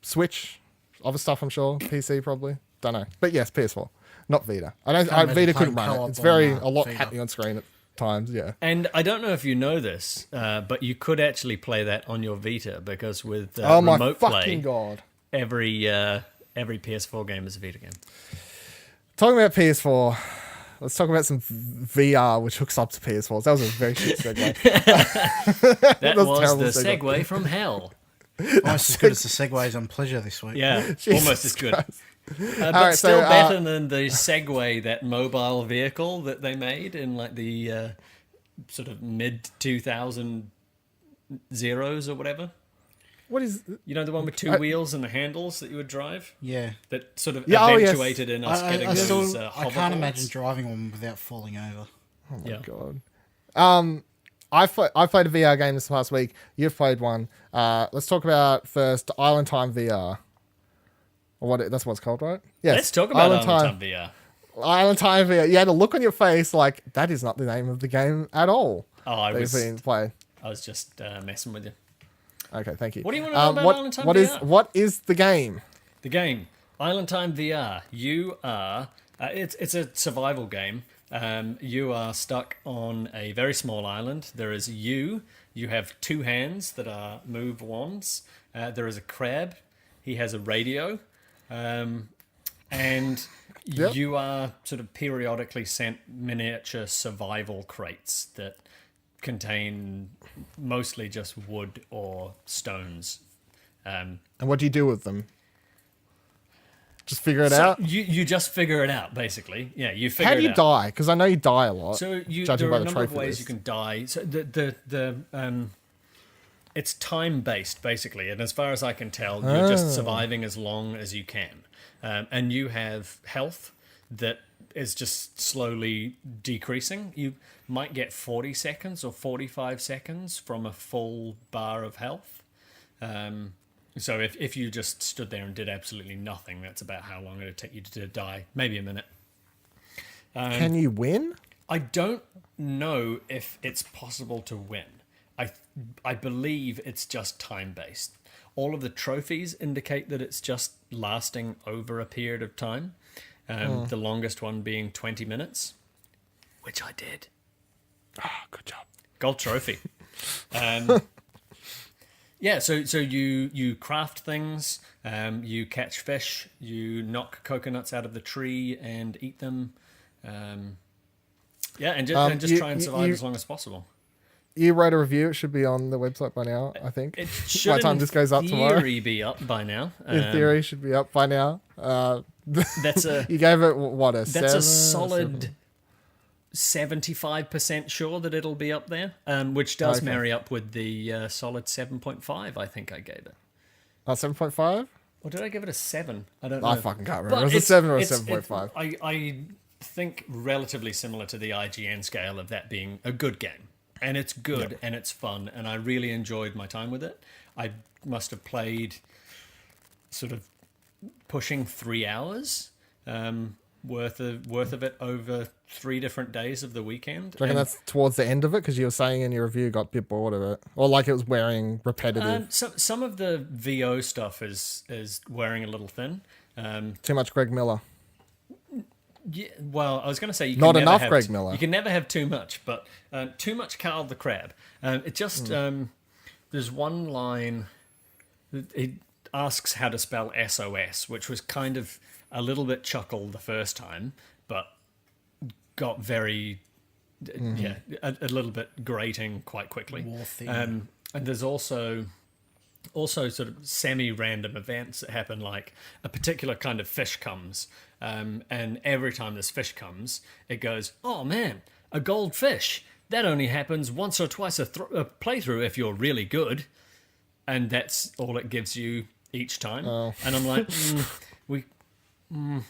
Switch, other stuff I'm sure. PC probably. Don't know, but yes, PS4, not Vita. imagine Vita couldn't playing run it. co-op It's on, a lot Vita. happening on screen at times. Yeah. And I don't know if you know this, but you could actually play that on your Vita, because with Oh my remote fucking play, god! every PS4 game is a Vita game. Talking about PS4, let's talk about some VR, which hooks up to PS4. That was a very shit segue. That was was terrible the segue. segue from hell. Almost as good as the segues on Pleasure this week. Yeah, Jesus almost as good. Christ. But right, still so, better than the Segway, that mobile vehicle that they made in like the sort of mid 2000 zeros or whatever. What is? You know, the one with two wheels and the handles that you would drive? Yeah. That sort of Yeah, oh, yes. eventuated in us getting I, those still, I can't hoverboards. imagine driving one without falling over. Oh my Yeah. god. I played a VR game this past week. You've played one. Let's talk about first Island Time VR. Or that's what it's called, right? Yes. Let's talk about Island Time VR. Island Time VR. You had a look on your face like that is not the name of the game at all. Oh, I was played. just messing with you. Okay, thank you. What do you want to know about Island Time VR? What is the game? The game, Island Time VR. You are, it's a survival game. You are stuck on a very small island. There is you. You have two hands that are move wands. There is a crab. He has a radio. And Yep. you are sort of periodically sent miniature survival crates that contain mostly just wood or stones. And what do you do with them? Just figure it So out? you just figure it out, basically. Yeah, you figure it out. How do you die? Because I know you die a lot. So judging there are by a the number of trophy ways list. you can die. So it's time based basically, and as far as I can tell, you're just surviving as long as you can, and you have health that is just slowly decreasing. You might get 40 seconds or 45 seconds from a full bar of health. So if you just stood there and did absolutely nothing, that's about how long it would take you to die. Maybe a minute. Can you win? I don't know if it's possible to win. I believe it's just time-based. All of the trophies indicate that it's just lasting over a period of time. The longest one being 20 minutes, which I did. Ah, good job. gold trophy. Um, yeah, so you craft things, you catch fish, you knock coconuts out of the tree and eat them. Yeah, and just try and survive as long as possible. You wrote a review. It should be on the website by now, I think. It By should, the time this goes up tomorrow. in theory, be up by now. In theory, it should be up by now. That's a You gave it, what, a that's 7? a solid 75% sure that it'll be up there, which does Okay. marry up with the solid 7.5. I think I gave it. 7.5? Or did I give it a 7? I don't know. I fucking can't remember. But Was it 7 or a it's- 7.5? I think relatively similar to the IGN scale of that being a good game. And it's good and it's fun, and I really enjoyed my time with it. I must have played sort of pushing 3 hours worth of it over 3 different days of the weekend. Do you reckon that's towards the end of it? Because you were saying in your review you got a bit bored of it. Or like it was wearing repetitive. Some of the VO stuff is wearing a little thin. Too much Greg Miller. Yeah, well, I was going to say you can Not never enough have Greg Miller. You can never have too much, but too much Carl the Crab. It just there's one line. It asks how to spell SOS, which was kind of a little bit chuckle the first time, but got very a little bit grating quite quickly. War theme. And there's also sort of semi-random events that happen, like a particular kind of fish comes, and every time this fish comes, it goes, oh man, a goldfish. That only happens once or twice a playthrough if you're really good. And that's all it gives you each time. Oh. And I'm like, Yeah.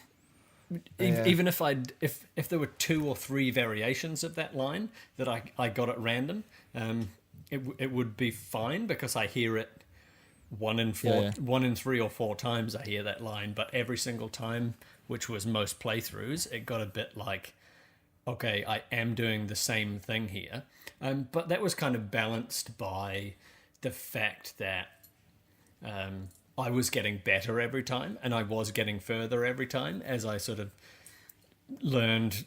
even if there were 2 or 3 variations of that line that I got at random, it would be fine, because I hear it 1 in 3 or 4 times I hear that line, but every single time, which was most playthroughs, it got a bit like, okay, I am doing the same thing here. But that was kind of balanced by the fact that I was getting better every time, and I was getting further every time as I sort of learned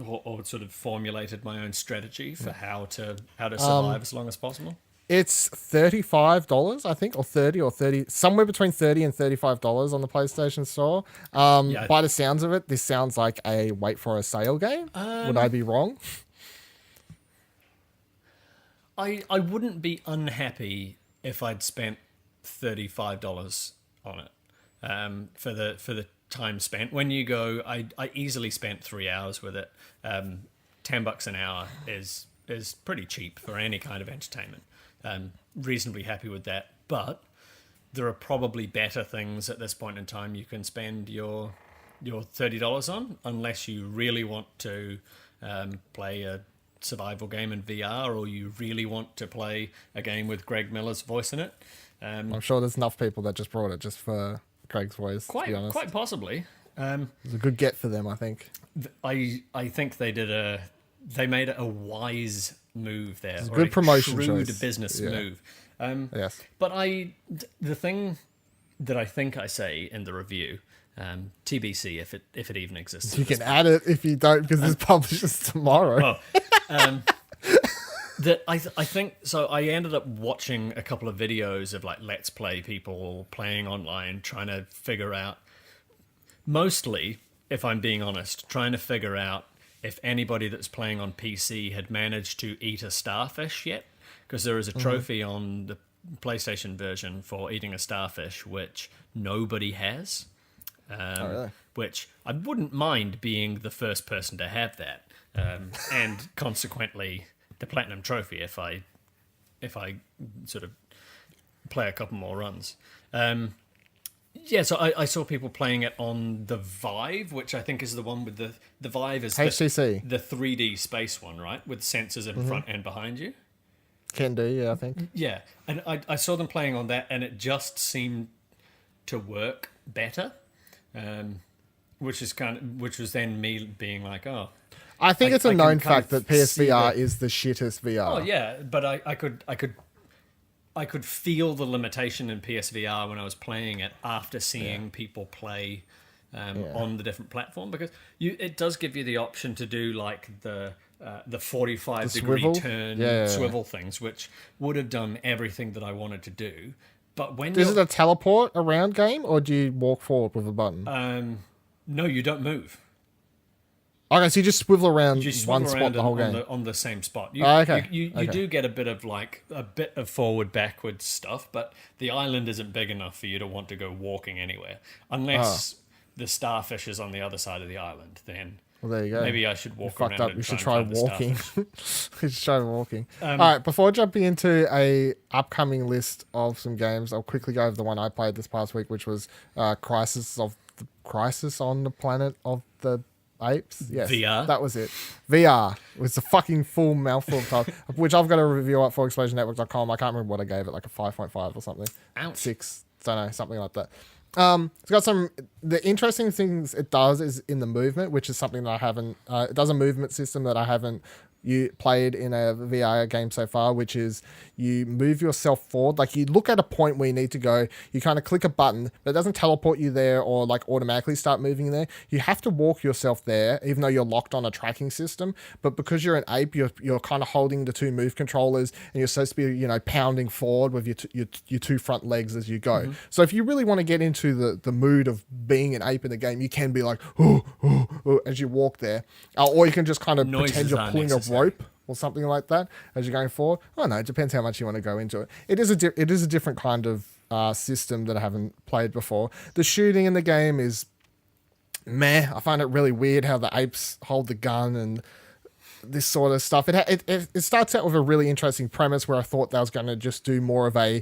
or sort of formulated my own strategy for how to survive as long as possible. It's $35, I think, or 30 or 30, somewhere between $30 and $35 on the PlayStation Store. By the sounds of it, this sounds like a wait for a sale game. Would I be wrong? I wouldn't be unhappy if I'd spent $35 on it for the time spent. When you go, I easily spent 3 hours with it. $10 an hour is pretty cheap for any kind of entertainment. Reasonably happy with that, but there are probably better things at this point in time you can spend your $30 on, unless you really want to play a survival game in VR, or you really want to play a game with Greg Miller's voice in it. I'm sure there's enough people that just brought it just for Greg's voice, to be honest. Quite possibly. It's a good get for them, I think. I think they made a wise move there. It's a or good promotion shrewd choice. business move. Yes. But the thing that I think I say in the review, TBC if it even exists. You can add it if you don't, because this publishes tomorrow. That I think so. I ended up watching a couple of videos of like Let's Play people playing online, trying to figure out, mostly, if I'm being honest, trying to figure out if anybody that's playing on PC had managed to eat a starfish yet, because there is a trophy on the PlayStation version for eating a starfish, which nobody has. Really? Which I wouldn't mind being the first person to have that, and consequently the platinum trophy if I sort of play a couple more runs. So I saw people playing it on the Vive, which I think is the one with the Vive is HTC. the 3D space one, right, with sensors in front and behind you. Can do, yeah, I think. Yeah, and I saw them playing on that, and it just seemed to work better. Which was then me being like, oh, I think it's a I can known kind fact of that PSVR see is the shittest VR. oh yeah, but I could feel the limitation in PSVR when I was playing it after seeing people play on the different platform, because it does give you the option to do like the the 45-degree swivel? turn Yeah. swivel things, which would have done everything that I wanted to do. But when Is it a teleport around game, or do you walk forward with a button? no, you don't move. Okay, so you just swivel around You one swing spot around the whole game. on the same spot. You, Okay. You do get a bit of forward, backwards stuff, but the island isn't big enough for you to want to go walking anywhere, unless the starfish is on the other side of the island. Then Well, there you go. maybe I should walk Fucked around. up. And We should try try and find the walking. starfish. We should try walking. All right, before jumping into a upcoming list of some games, I'll quickly go over the one I played this past week, which was Crisis on the Planet of the Apes. Yes, VR. that was it. VR. It was a fucking full mouthful of time, which I've got a review up for explosionnetwork.com. I can't remember what I gave it, like a 5.5 or something. Ouch. 6. Don't know, something like that. It's got the interesting things it does is in the movement, which is something that I haven't, it does a movement system that I haven't played in a VR game so far, which is you move yourself forward. Like you look at a point where you need to go, you kind of click a button, but it doesn't teleport you there or like automatically start moving there. You have to walk yourself there, even though you're locked on a tracking system. But because you're an ape, you're kind of holding the two move controllers and you're supposed to be, pounding forward with your two front legs as you go. Mm-hmm. So if you really want to get into the mood of being an ape in the game, you can be like, as you walk there. Or you can just kind of pretend you're pulling a rope or something like that as you're going forward. Oh no, it depends how much you want to go into it. It is a different kind of system that I haven't played before. The shooting in the game is meh. I find it really weird how the apes hold the gun and this sort of stuff. It starts out with a really interesting premise where I thought that was going to just do more of a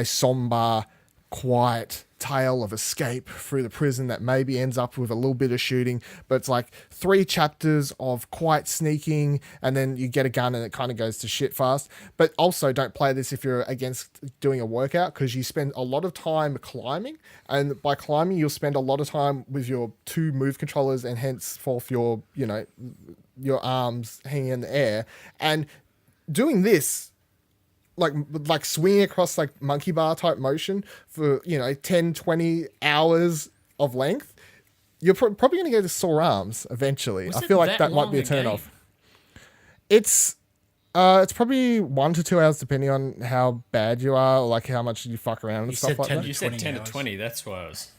somber, quiet tale of escape through the prison that maybe ends up with a little bit of shooting, but it's like 3 chapters of quiet sneaking and then you get a gun and it kind of goes to shit fast. But also don't play this if you're against doing a workout, because you spend a lot of time climbing, and by climbing you'll spend a lot of time with your 2 move controllers and henceforth your arms hanging in the air, and doing this like swinging across like monkey bar type motion for 10-20 hours of length, you're probably going to get sore arms eventually. I feel like that might be a turn off. It's probably 1 to 2 hours depending on how bad you are, or like how much you fuck around and stuff like that. You said 10 to 20. That's why I was.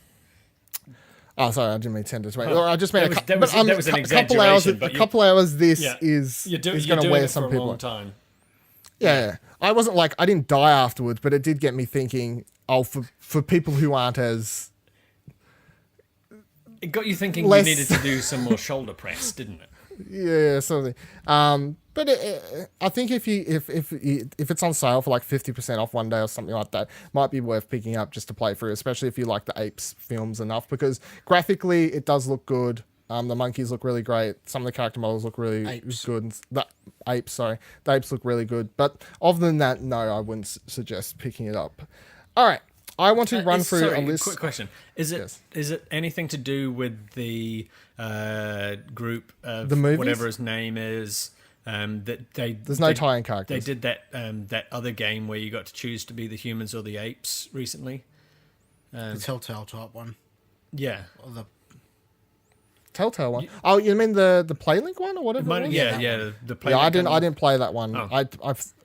Oh, sorry, I didn't mean 10 to 20. Or I just meant that was an exaggeration. A couple hours. This is going to wear some people. A long time. Yeah, I wasn't like, I didn't die afterwards, but it did get me thinking, for people who aren't as... It got you thinking you needed to do some more shoulder press, didn't it? Yeah, something. But I think if it's on sale for like 50% off one day or something like that, might be worth picking up just to play through, especially if you like the apes films enough, because graphically it does look good. The monkeys look really great. Some of the character models look really good. The apes look really good. But other than that, no, I wouldn't suggest picking it up. All right, I want to run through a list. Quick question: Is it anything to do with the group of the movies? Whatever his name is? There's no tie-in characters. They did that other game where you got to choose to be the humans or the apes recently. The Telltale type one. Yeah. Or the Telltale one. Oh, you mean the PlayLink one or whatever? Yeah, the PlayLink. Yeah, I didn't play that one. Oh.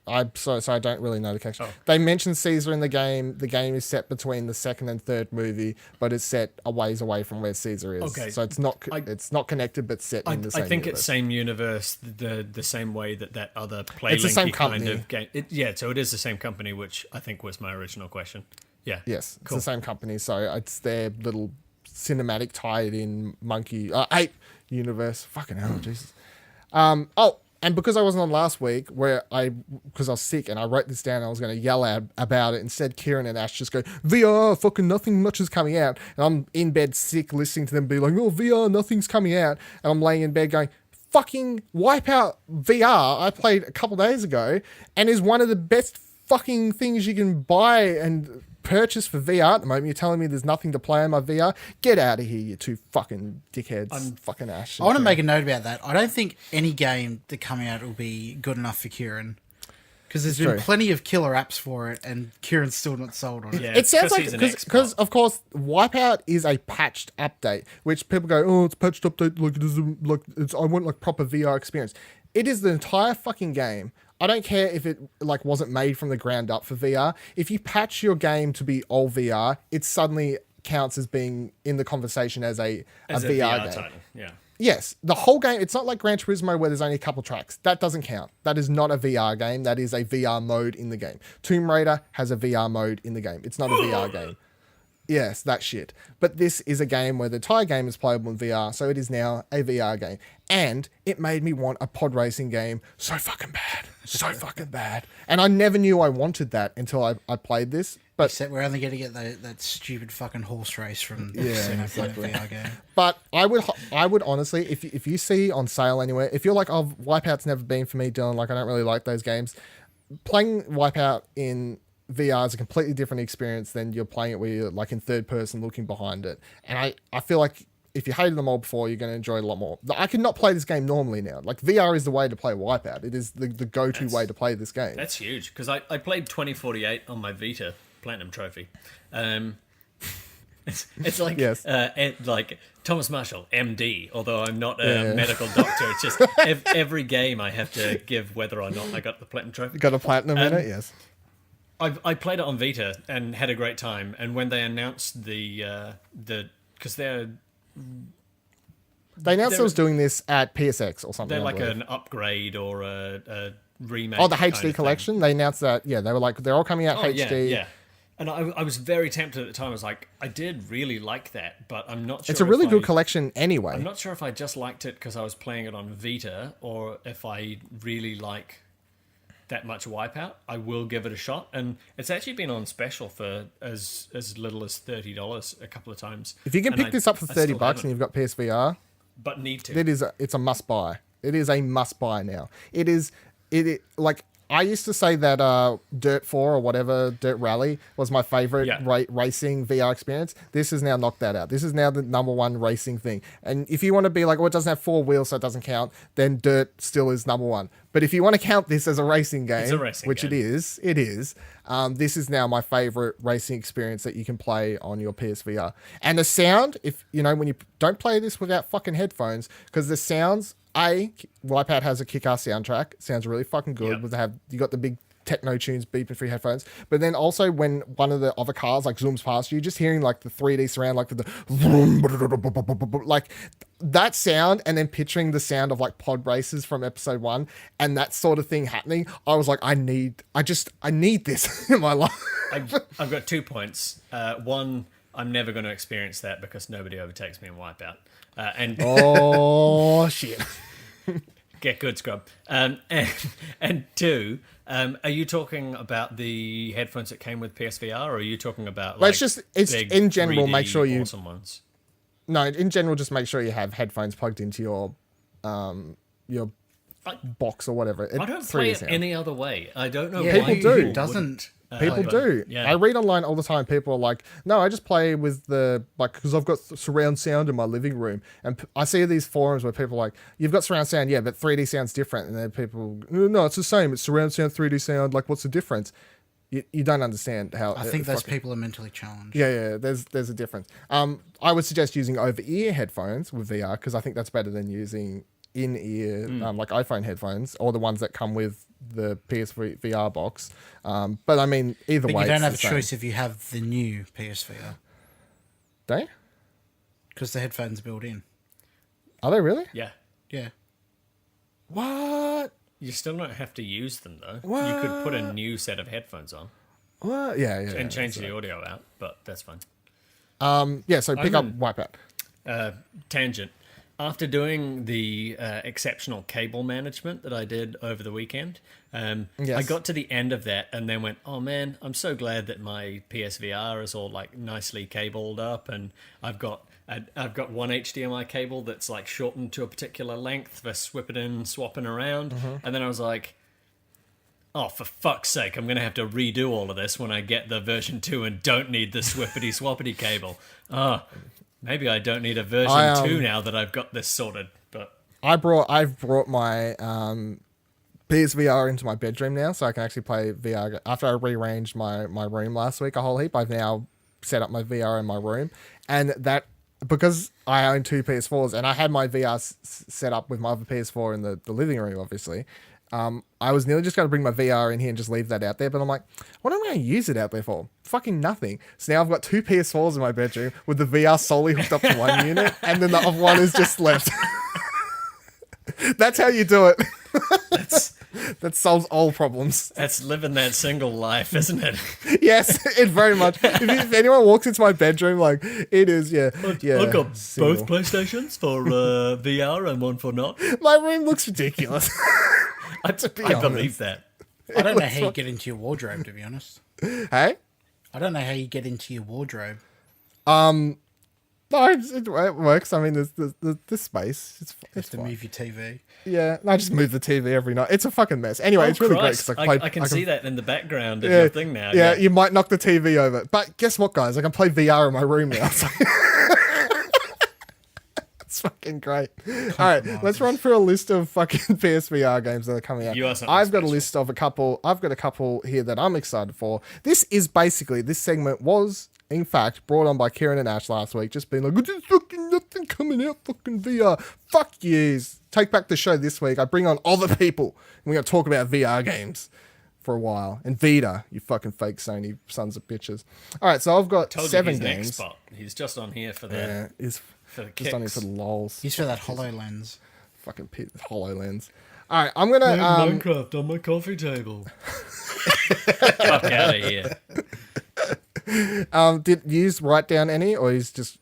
I'm sorry, so I don't really know the connection. Oh. They mentioned Caesar in the game. The game is set between the second and third movie, but it's set a ways away from where Caesar is. Okay. So it's not connected, but set in the same. I think universe. It's same universe, the same way that other PlayLink it's the same company. kind of game. So it is the same company, which I think was my original question. Yeah. Yes, cool. It's the same company, so it's their little cinematic tied in ape universe. Fucking hell, Jesus. And because I wasn't on last week, because I was sick and I wrote this down, I was going to yell about it. Instead, Kieran and Ash just go, VR, fucking nothing much is coming out. And I'm in bed sick listening to them be like, oh, VR, nothing's coming out. And I'm laying in bed going, fucking WipeOut VR, I played a couple days ago, and is one of the best fucking things you can buy and purchase for VR at the moment. You're telling me there's nothing to play on my VR? Get out of here, you two fucking dickheads. Fucking Ash. I want to make a note about that. I don't think any game that coming out will be good enough for Kieran, because there's been plenty of killer apps for it, and Kieran's still not sold on it. Yeah, it sounds like, because of course WipeOut is a patched update, which people go, oh, it's patched update, like it doesn't, like it's, I want like proper VR experience. It is the entire fucking game. I don't care if it like wasn't made from the ground up for VR. If you patch your game to be all VR, it suddenly counts as being in the conversation as a VR game. title. Yeah. Yes, the whole game. It's not like Gran Turismo where there's only a couple tracks. That doesn't count. That is not a VR game. That is a VR mode in the game. Tomb Raider has a VR mode in the game. It's not a VR game. Yes, that shit. But this is a game where the entire game is playable in VR, so it is now a VR game. And it made me want a pod racing game so fucking bad. So fucking bad. And I never knew I wanted that until I played this. But Except we're only going to get that stupid fucking horse race from exactly. VR game. But I would honestly, if you see on sale anywhere, if you're like, oh, Wipeout's never been for me, Dylan, like I don't really like those games, playing Wipeout in VR is a completely different experience than you're playing it where you're like in third person looking behind it. And I feel like if you hated them all before, you're going to enjoy it a lot more. I could not play this game normally now. Like VR is the way to play Wipeout. It is the go-to way to play this game. That's huge because I played 2048 on my Vita Platinum Trophy. It's like Yes. like Thomas Marshall, MD. Although I'm not a medical doctor, it's just every game I have to give whether or not I got the Platinum Trophy. Got a platinum in it, yes. I played it on Vita and had a great time. And when they announced because They announced I was doing this at PSX or something. they're I like believe. an upgrade or a remake. Oh, the kind HD of collection. They announced that. Yeah, they were like they're all coming out thing. HD. Yeah. And I was very tempted at the time. I was like, I did really like that, but I'm not sure. It's a really if good collection anyway. I'm not sure if I just liked it because I was playing it on Vita or if I really like that much Wipeout. I will give it a shot, and it's actually been on special for as little as $30 a couple of times. If you can And pick this up for I $30 still and haven't, you've got PSVR, but need to. it's a must buy. It is a must buy now. It like I used to say that Dirt 4 or whatever, Dirt Rally was my favorite racing VR experience. This has now knocked that out. This is now the number one racing thing. And if you want to be like, oh, it doesn't have 4 wheels, so it doesn't count, then Dirt still is number one. But if you want to count this as a racing game, It's a racing which game. it is, this is now my favorite racing experience that you can play on your PSVR. And the sound, if you know, when you don't play this without fucking headphones, because the sounds, Wipeout has a kick-ass soundtrack. It sounds really fucking good. Yep. You got the big techno tunes beeping through your headphones. But then also when one of the other cars like zooms past you, just hearing like the 3D surround, like the like that sound, and then picturing the sound of like pod races from episode 1 and that sort of thing happening, I was like, I need this in my life. I've got 2 points. One, I'm never going to experience that because nobody overtakes me in Wipeout. And Oh shit. get good, scrub. And 2, are you talking about the headphones that came with PSVR, or are you talking about like it's big in general, 3D make sure you awesome ones? No, in general, just make sure you have headphones plugged into your box or whatever. I don't play it any other way. I don't know Yeah, why people do. you It doesn't. People do. Yeah. I read online all the time. People are like, no, I just play with because I've got surround sound in my living room. And I see these forums where people are like, you've got surround sound, yeah, but 3D sound's different. And then people, no, it's the same. It's surround sound, 3D sound. Like, what's the difference? You don't understand how. I think those people are mentally challenged. Yeah, there's a difference. I would suggest using over-ear headphones with VR because I think that's better than using in-ear, like iPhone headphones, or the ones that come with the PSVR box. But I mean, either But way, you don't it's have the a same. choice if you have the new PSVR Don't? because the headphones are built in. Are they really? Yeah. Yeah. What? You still don't have to use them though. What? You could put a new set of headphones on What? Yeah. and change the audio out, but that's fine. So pick up Wipeout. Tangent. After doing the exceptional cable management that I did over the weekend, I got to the end of that and then went, oh man, I'm so glad that my PSVR is all like nicely cabled up, and I've got one HDMI cable that's like shortened to a particular length for swapping around. And then I was like, oh, for fuck's sake, I'm going to have to redo all of this when I get the version 2 and don't need the swappity cable. Oh, maybe I don't need a version 2 now that I've got this sorted. But I've brought my PSVR into my bedroom now, so I can actually play VR. After I rearranged my room last week a whole heap, I've now set up my VR in my room, and that because I own two PS4s and I had my VR set up with my other PS4 in the living room, obviously. I was nearly just going to bring my VR in here and just leave that out there, but I'm like, what am I going to use it out there for? Fucking nothing. So now I've got two PS4s in my bedroom with the VR solely hooked up to one unit, and then the other one is just left. That's how you do it. That solves all problems. That's living that single life, isn't it? Yes, it very much. If anyone walks into my bedroom, like, it is, yeah. I've got single. both PlayStations for VR and one for not. My room looks ridiculous. I believe that. I don't know how you get into your wardrobe, to be honest. Hey? I don't know how you get into your wardrobe. No, it works. I mean, there's the space. It's Just to fine. move your TV. Yeah, I just move the TV every night. It's a fucking mess. Anyway, it's really great. 'Cause I can see that in the background of your thing now. Yeah, you might knock the TV over. But guess what, guys? I can play VR in my room now. So. It's fucking great. All right, let's run through a list of fucking PSVR games that are coming out. I've got a list of a couple. I've got a couple here that I'm excited for. This segment was, in fact, brought on by Kieran and Ash last week, just being like, there's fucking nothing coming out, fucking VR. Fuck yous. Take back the show this week. I bring on other people, and we're going to talk about VR games for a while. And Vita, you fucking fake Sony sons of bitches. All right, so I've got 7 games. Expert. He's just on here for the Yeah, he's for the just on here kicks. for the lols. He's for that HoloLens. Fucking HoloLens. All right, I'm going to... Minecraft on my coffee table. Fuck out of here. Did you write down any, or is just...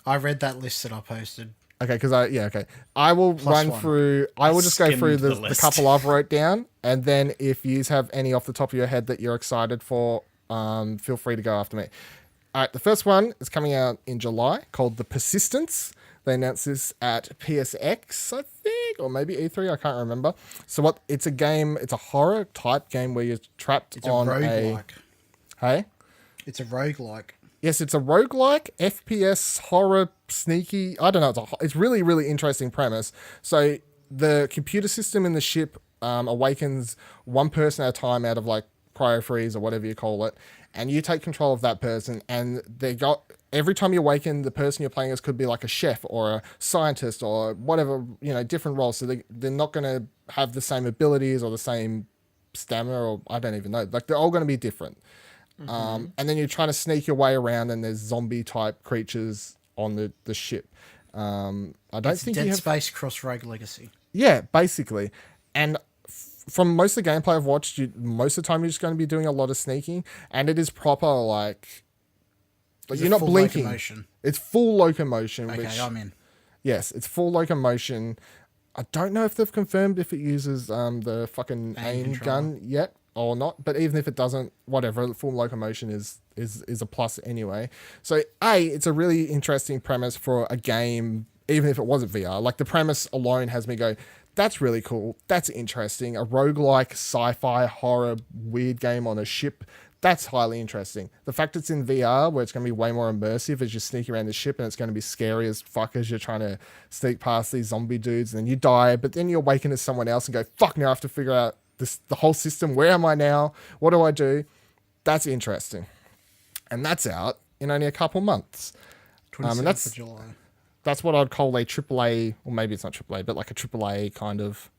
I read that list that I posted. Okay, because okay. I will run one. through. I will just go through Skimmed the the list. couple I've wrote down, and then if you have any off the top of your head that you're excited for, feel free to go after me. All right, the first one is coming out in July, called The Persistence. They announced this at PSX, I think, or maybe E3. I can't remember. So it's a game. It's a horror type game where you're trapped It's a on roguelike. Hey. It's a roguelike. Yes, it's a roguelike, FPS, horror, sneaky. I don't know. It's really, really interesting premise. So the computer system in the ship awakens one person at a time out of like cryo freeze or whatever you call it, and you take control of that person. And every time you awaken, the person you're playing as could be like a chef or a scientist or whatever, different roles. So they're not going to have the same abilities or the same stamina, or I don't even know. Like they're all going to be different. And then you're trying to sneak your way around, and there's zombie type creatures on the ship. I don't think Dead you have. Space cross Rogue Legacy. Yeah, basically. And from most of the gameplay I've watched, most of the time you're just going to be doing a lot of sneaking, and it is proper like you're not full blinking. locomotion? It's full locomotion. Okay, which, I'm in. yes, it's full locomotion. I don't know if they've confirmed if it uses the fucking aim gun yet or not, but even if it doesn't, whatever, full locomotion is a plus anyway. So it's a really interesting premise for a game, even if it wasn't VR. Like the premise alone has me go, that's really cool, that's interesting. A roguelike sci-fi horror weird game on a ship, that's highly interesting. The fact it's in VR, where it's going to be way more immersive as you sneak around the ship, and it's going to be scary as fuck as you're trying to sneak past these zombie dudes, and then you die, but then you awaken as someone else and go, fuck, now I have to figure out the whole system. Where am I now? What do I do? That's interesting. And that's out in only a couple months. 27th of July. That's what I'd call a AAA, or maybe it's not AAA, but like a AAA kind of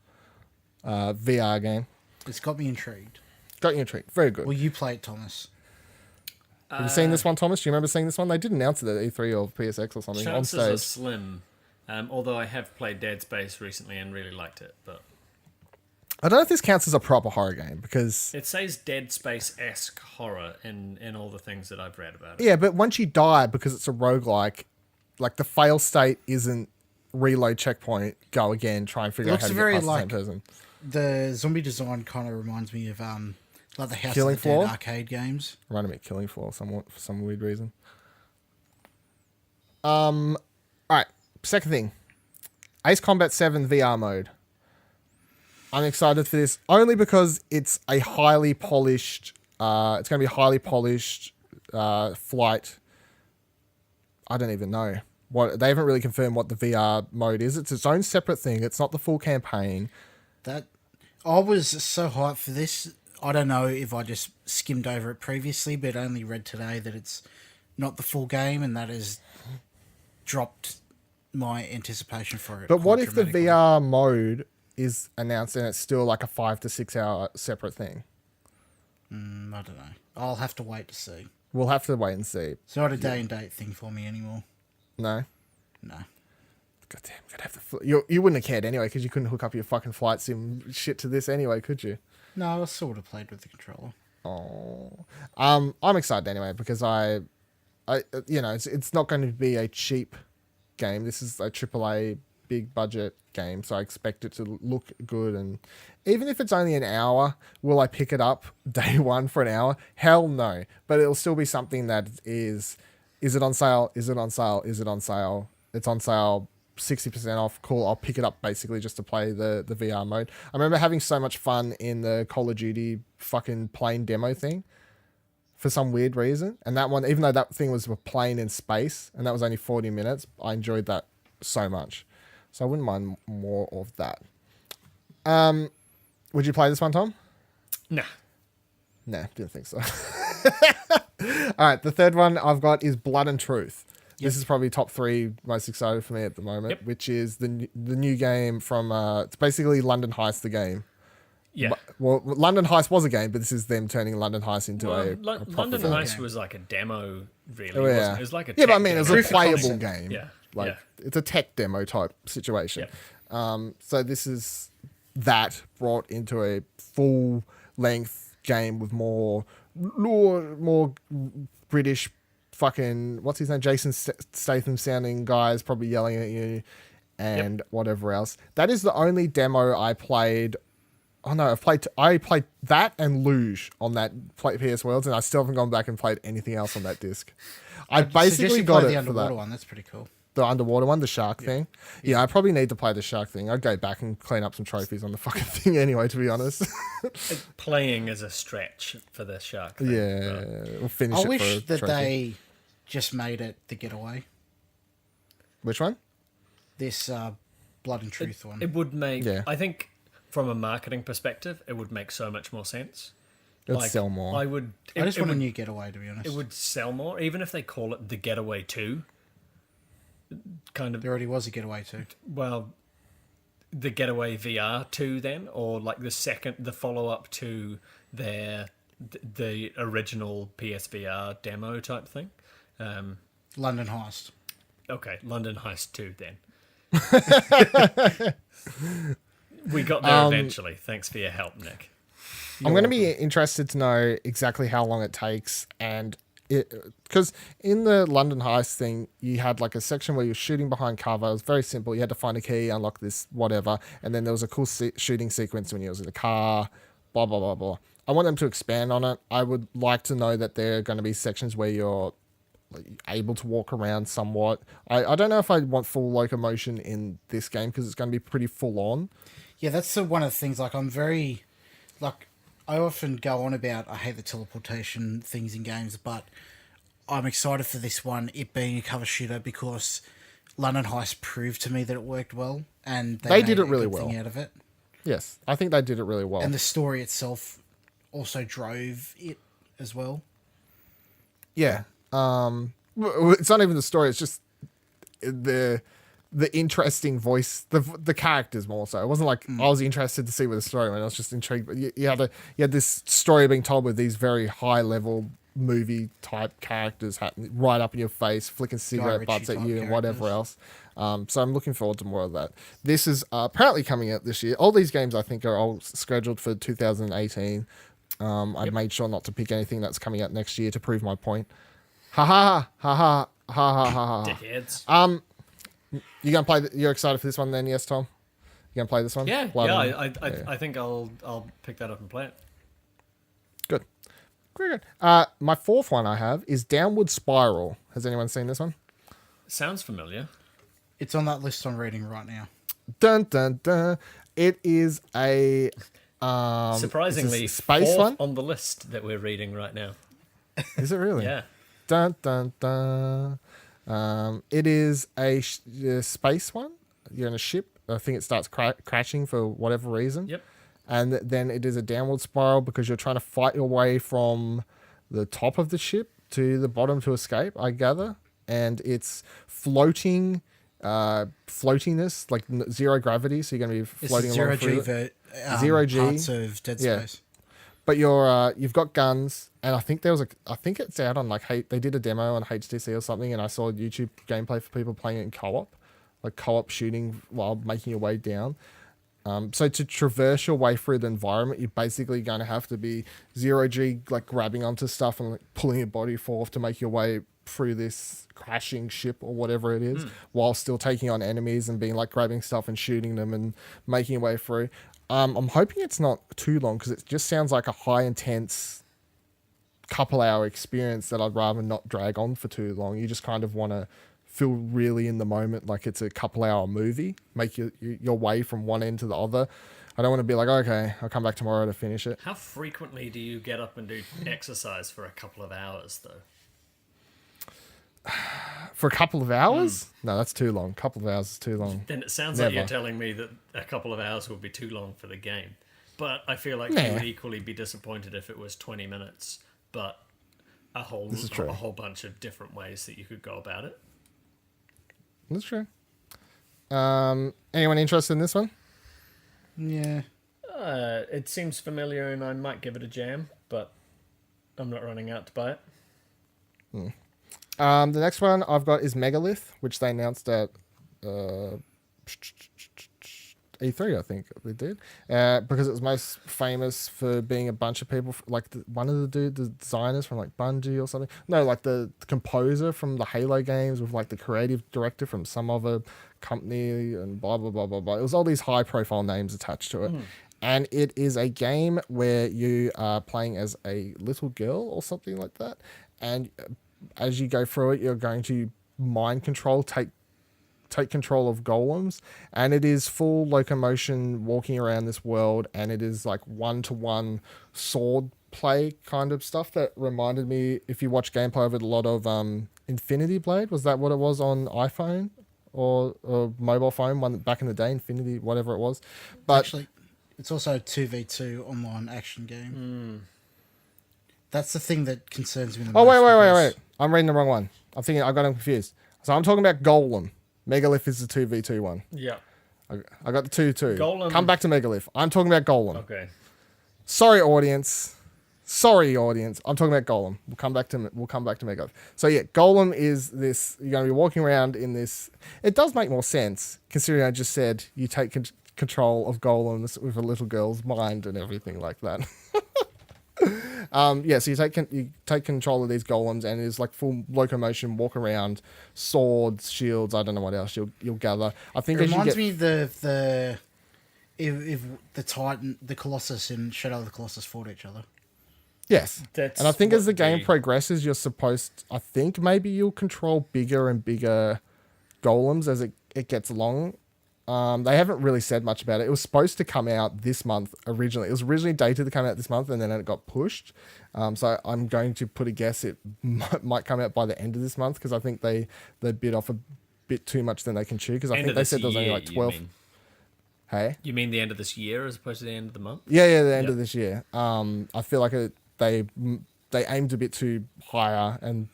VR game. It's got me intrigued. Got you intrigued. Very good. Will you play it, Thomas? Have you seen this one, Thomas? Do you remember seeing this one? They did announce it at E3 or PSX or something on Chances are stage. slim. Although I have played Dead Space recently and really liked it, but I don't know if this counts as a proper horror game because... it says Dead Space-esque horror in all the things that I've read about it. Yeah, but once you die, because it's a roguelike, like the fail state isn't reload checkpoint, go again, try and figure out how to get past the same person. The zombie design kind of reminds me of like the House Killing of the Dead Floor? arcade games. Reminded me of Killing Floor for some weird reason. All right, second thing. Ace Combat 7 VR mode. I'm excited for this only because it's a highly polished. It's going to be a highly polished flight. I don't even know they haven't really confirmed what the VR mode is. It's its own separate thing. It's not the full campaign. That I was so hyped for this. I don't know if I just skimmed over it previously, but only read today that it's not the full game, and that is dropped my anticipation for it. But what quite if the dramatically. VR mode is announced and it's still like a 5 to 6 hour separate thing? I don't know. I'll have to wait to see. We'll have to wait and see. It's not a day and date thing for me anymore. No? No. Goddamn, gotta have you wouldn't have cared anyway because you couldn't hook up your fucking flight sim shit to this anyway, could you? No, I sort of played with the controller. Oh, I'm excited anyway because I it's not going to be a cheap game. This is a AAA big budget game, so I expect it to look good. And even if it's only an hour, will I pick it up day one for an hour? Hell no. But it'll still be something that is it on sale? Is it on sale? Is it on sale? It's on sale. 60% off. Cool. I'll pick it up basically just to play the VR mode. I remember having so much fun in the Call of Duty fucking plane demo thing for some weird reason. And that one, even though that thing was a plane in space and that was only 40 minutes, I enjoyed that so much. So I wouldn't mind more of that. Would you play this one, Tom? Nah. Nah, didn't think so. All right, the third one I've got is Blood and Truth. This is probably top 3 most excited for me at the moment, which is the new game from, it's basically London Heist, the game. Yeah. Well, London Heist was a game, but this is them turning London Heist into a London Heist was like a demo, really. Oh, Wasn't it? It was like a but I tech mean, it was demo. a playable game. Yeah. Like, it's a tech demo type situation. Yeah. So this is that brought into a full-length game with more British fucking, what's his name? Jason Statham sounding guys probably yelling at you and whatever else. That is the only demo I played. Oh no, I played that and Luge on that PS Worlds, and I still haven't gone back and played anything else on that disc. I basically got it the for that. underwater one. That's pretty cool. The underwater one, the shark thing. Yeah, I probably need to play the shark thing. I'd go back and clean up some trophies on the fucking thing anyway, to be honest. Playing as a stretch for the shark thing. Yeah, we'll finish I it wish for a that trophy. they just made it the Getaway. Which one? This Blood and Truth one. It would make, Yeah. I think, from a marketing perspective, it would make so much more sense. It would sell more. I just want a new Getaway, to be honest. It would sell more, even if they call it the Getaway 2. Kind of. There already was a Getaway too. Well, the Getaway VR 2 then, or like the follow-up to the original PSVR demo type thing. London Heist. Okay, London Heist 2 then. We got there eventually. Thanks for your help, Nick. I'm going to be interested to know exactly how long it takes, and because in the London Heist thing, you had like a section where you're shooting behind cover. It was very simple. You had to find a key, unlock this, whatever, and then there was a cool shooting sequence when you was in the car, blah, blah, blah, blah. I want them to expand on it. I would like to know that there are going to be sections where you're able to walk around somewhat. I don't know if I want full locomotion in this game because it's going to be pretty full on. Yeah, that's one of the things. Like, I'm very, like, I often go on about I hate the teleportation things in games, but I'm excited for this one, it being a cover shooter, because London Heist proved to me that it worked well, and they did made it really a good well thing out of it. Yes, I think they did it really well. And the story itself also drove it as well. Yeah. It's not even the story. It's just the interesting voice, the characters more so. It wasn't like I was interested to see where the story went. I was just intrigued. But you had this story being told with these very high level movie type characters right up in your face, flicking cigarette butts at you and whatever else. So I'm looking forward to more of that. This is apparently coming out this year. All these games I think are all scheduled for 2018. I made sure not to pick anything that's coming out next year to prove my point. Ha ha ha ha ha ha ha ha. Dickheads. You gonna play? You're excited for this one then? Yes, Tom. You gonna play this one? Yeah, Blood I think I'll pick that up and play it. Good. Very good. My fourth one I have is Downward Spiral. Has anyone seen this one? Sounds familiar. It's on that list I'm reading right now. Dun dun dun. It is a Surprisingly, space fourth one on the list that we're reading right now. Is it really? Yeah. Dun dun dun. It is a space one. You're in a ship. I think it starts crashing for whatever reason. Yep. And then it is a downward spiral because you're trying to fight your way from the top of the ship to the bottom to escape, I gather. and it's floating, floatiness, like zero gravity. So you're going to be It's floating along zero through G it. Zero G. parts of Dead Yeah. Space. But you've got guns, and I think I think it's out on like they did a demo on HTC or something, and I saw YouTube gameplay for people playing it in co-op, like co-op shooting while making your way down. So to traverse your way through the environment, you're basically going to have to be zero G, like grabbing onto stuff and like pulling your body forth to make your way through this crashing ship or whatever it is, while still taking on enemies and being like grabbing stuff and shooting them and making your way through. I'm hoping it's not too long because it just sounds like a high intense couple-hour experience that I'd rather not drag on for too long. You just kind of want to feel really in the moment, like it's a couple-hour movie. Make your way from one end to the other. I don't want to be like, okay, I'll come back tomorrow to finish it. How frequently do you get up and do exercise for a couple of hours, though? For a couple of hours? No, that's too long. A couple of hours is too long. Then it sounds Never. like you're telling me that a couple of hours will be too long for the game. But I feel like Nah. you would equally be disappointed if it was 20 minutes, but a whole bunch of different ways that you could go about it. That's true. Anyone interested in this one? Yeah. It seems familiar and I might give it a jam, but I'm not running out to buy it. The next one I've got is Megalith, which they announced at E3, I think they did, because it was most famous for being a bunch of people, like one of the designers from like Bungie or something. No, like the composer from the Halo games with like the creative director from some other company and blah, blah, blah, blah, blah. It was all these high profile names attached to it. And it is a game where you are playing as a little girl or something like that. And as you go through it, you're going to mind control, take control of golems, and it is full locomotion walking around this world, and it is like one-to-one sword play kind of stuff that reminded me, if you watch gameplay of it, a lot of Infinity Blade. Was that what it was on iPhone or mobile phone one back in the day? Infinity, whatever it was. But Actually, it's also a 2v2 online action game. That's the thing that concerns me the most. Wait. I'm reading the wrong one. I'm thinking I got them confused. So I'm talking about Golem. Megalith is the 2v2 one. Yeah. I got the 2-2. Golem. Come back to Megalith. I'm talking about Golem. Okay. Sorry, audience. I'm talking about Golem. We'll come back to Megalith. So yeah, Golem is this. You're going to be walking around in this. It does make more sense considering I just said you take control of golems with a little girl's mind and everything like that. So you take control of these golems, and it is like full locomotion, walk around, swords, shields. I don't know what else you'll gather. I think It reminds me the if the Titan, the Colossus, and Shadow of the Colossus fought each other. Yes, That's and I think as the what game they- progresses, you're supposed. I think maybe you'll control bigger and bigger golems as it gets along. They haven't really said much about it. It was supposed to come out this month originally. It was originally dated to come out this month, and then it got pushed. So I'm going to put a guess it might come out by the end of this month, because I think they bit off a bit too much than they can chew, because I End think of they this said there was only year, like you 12. mean? Hey? You mean the end of this year as opposed to the end of the month? Yeah, the end Yep. of this year. I feel like they aimed a bit too higher and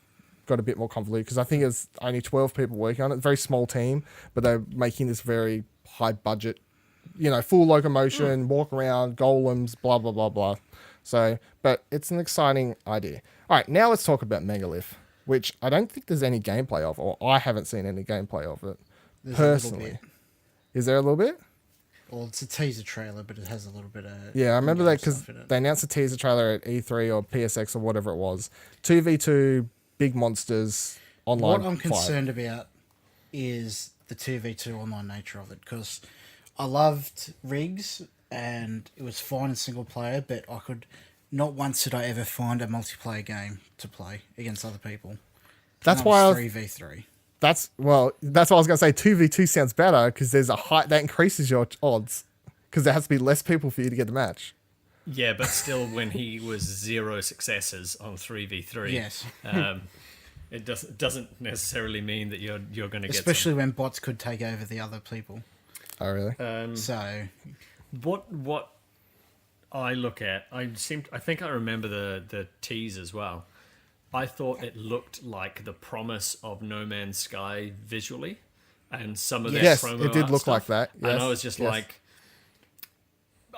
got a bit more convoluted, because I think it's only 12 people working on it. It's a very small team, but they're making this very high budget, full locomotion, walk around, golems, blah, blah, blah, blah. So, but it's an exciting idea. All right, now let's talk about Megalith, which I don't think there's any gameplay of, or I haven't seen any gameplay of it. There's personally. a little bit. Is there a little bit? Well, it's a teaser trailer, but it has a little bit of. Yeah, I remember that because stuff in it. they announced a teaser trailer at E3 or PSX or whatever it was. 2v2, big monsters, online. What I'm fight. concerned about is the 2v2 online nature of it, because I loved Rigs and it was fine in single player, but I could not once did I ever find a multiplayer game to play against other people. That's And why I was I- 3v3. That's what I was going to say. 2v2 sounds better because there's a height that increases your odds, because there has to be less people for you to get the match. Yeah, but still, when he was 0 successes on 3v3, Yes. It doesn't necessarily mean that you're going to get Especially when bots could take over the other people. Oh, really? So What I look at, I think I remember the tease as well. I thought it looked like the promise of No Man's Sky visually, and some of their Yes, promo it did art look stuff. like that. And Yes, I was just yes. like,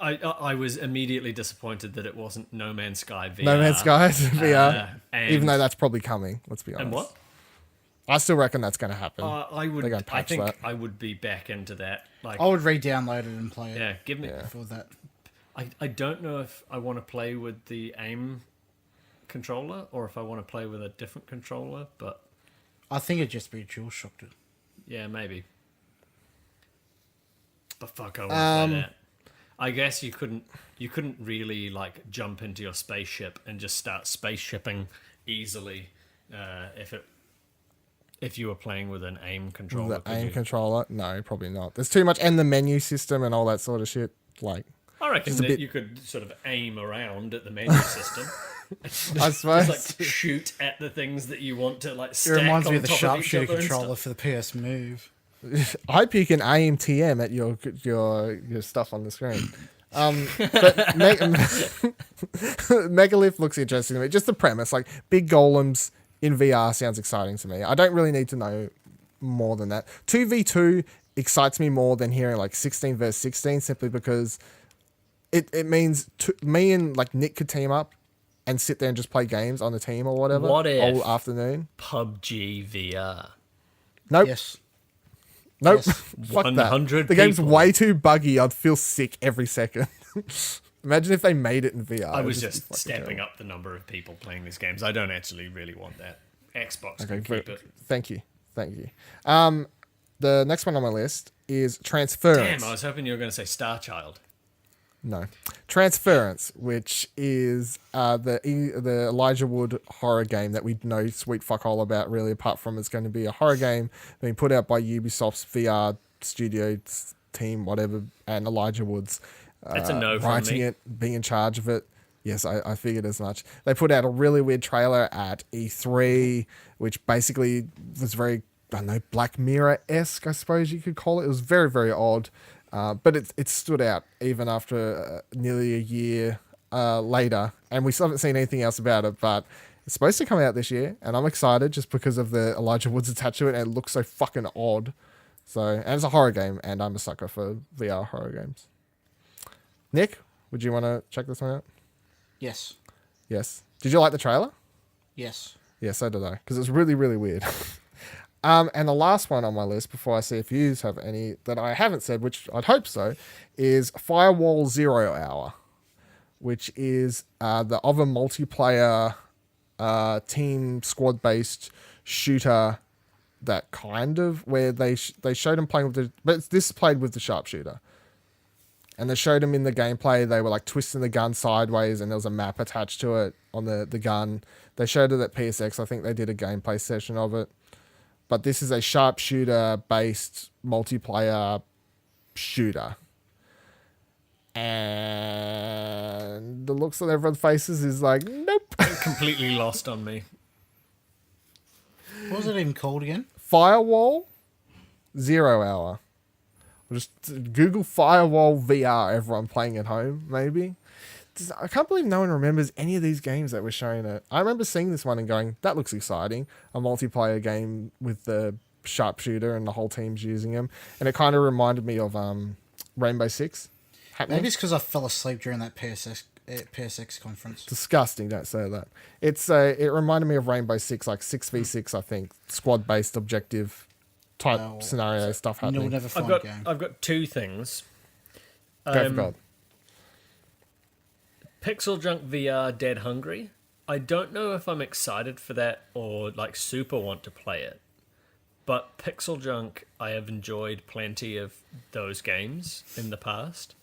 I was immediately disappointed that it wasn't No Man's Sky VR. No Man's Sky VR. and, Even though that's probably coming, let's be honest. and what? I still reckon that's going to happen. I would. They're gonna I patch think that. I would be back into that. Like, I would re-download it and play it. yeah, give me. For that. I don't know if I want to play with the aim controller or if I want to play with a different controller, but I think it'd just be a dual shock. yeah, maybe. But fuck, I want to play that. I guess you couldn't really like jump into your spaceship and just start spaceshipping easily if you were playing with an aim controller. The aim controller? No, probably not. There's too much, and the menu system and all that sort of shit. Like, I reckon just a that bit- you could sort of aim around at the menu system. I suppose. Just like shoot at the things that you want to like It stack reminds me on of the top each sharpshooter other and controller stuff. for the PS Move. I hope you can aim TM at your stuff on the screen. But Megalith looks interesting to me. Just the premise, like big golems in VR sounds exciting to me. I don't really need to know more than that. 2v2 excites me more than hearing like 16 versus 16 simply because it means me and like Nick could team up and sit there and just play games on the team or whatever What if- all afternoon. PUBG VR. Nope. Yes. Nope. Yes. Fuck that. 100 The game's people. way too buggy. I'd feel sick every second. Imagine if they made it in VR. I was It'd just be fucking stepping terrible. up the number of people playing these games. I don't actually really want that. Xbox Okay, can keep it. thank you. The next one on my list is Transference. Damn, I was hoping you were going to say Star Child. No, Transference, which is the Elijah Wood horror game that we know sweet fuck all about. Really, apart from it's going to be a horror game being put out by Ubisoft's VR studio team, whatever, and Elijah Wood's That's a no from writing me. it, being in charge of it. Yes, I figured as much. They put out a really weird trailer at E3, which basically was very, I don't know, Black Mirror-esque, I suppose you could call it. It was very, very odd. But it stood out even after nearly a year later. And we still haven't seen anything else about it, but it's supposed to come out this year. And I'm excited just because of the Elijah Woods attached to it. And it looks so fucking odd. So, and it's a horror game, and I'm a sucker for VR horror games. Nick, would you want to check this one out? Yes. Yes. Did you like the trailer? Yes. Yeah, so did I. Because it's really, really weird. And the last one on my list, before I see if you have any that I haven't said, which I'd hope so, is Firewall 0 Hour, which is the other multiplayer team squad-based shooter that kind of, where they showed him playing with the, but this played with the sharpshooter. And they showed him in the gameplay, they were like twisting the gun sideways and there was a map attached to it on the gun. They showed it at PSX. I think they did a gameplay session of it. But this is a sharpshooter-based multiplayer shooter. And the looks on everyone's faces is like, nope. Completely lost on me. What was it even called again? Firewall 0 Hour. Just Google Firewall VR, everyone playing at home, maybe. I can't believe no one remembers any of these games that were shown at. I remember seeing this one and going, that looks exciting. A multiplayer game with the sharpshooter and the whole team's using them. And it kind of reminded me of Rainbow Six happening. Maybe it's because I fell asleep during that PSX conference. Disgusting, don't say that. It reminded me of Rainbow Six, like 6v6, I think. Squad-based objective type Well, scenario stuff happening. You'll never find a game. I've got two things. Go for God. Pixel Junk VR Dead Hungry. I don't know if I'm excited for that or like super want to play it. But Pixel Junk, I have enjoyed plenty of those games in the past.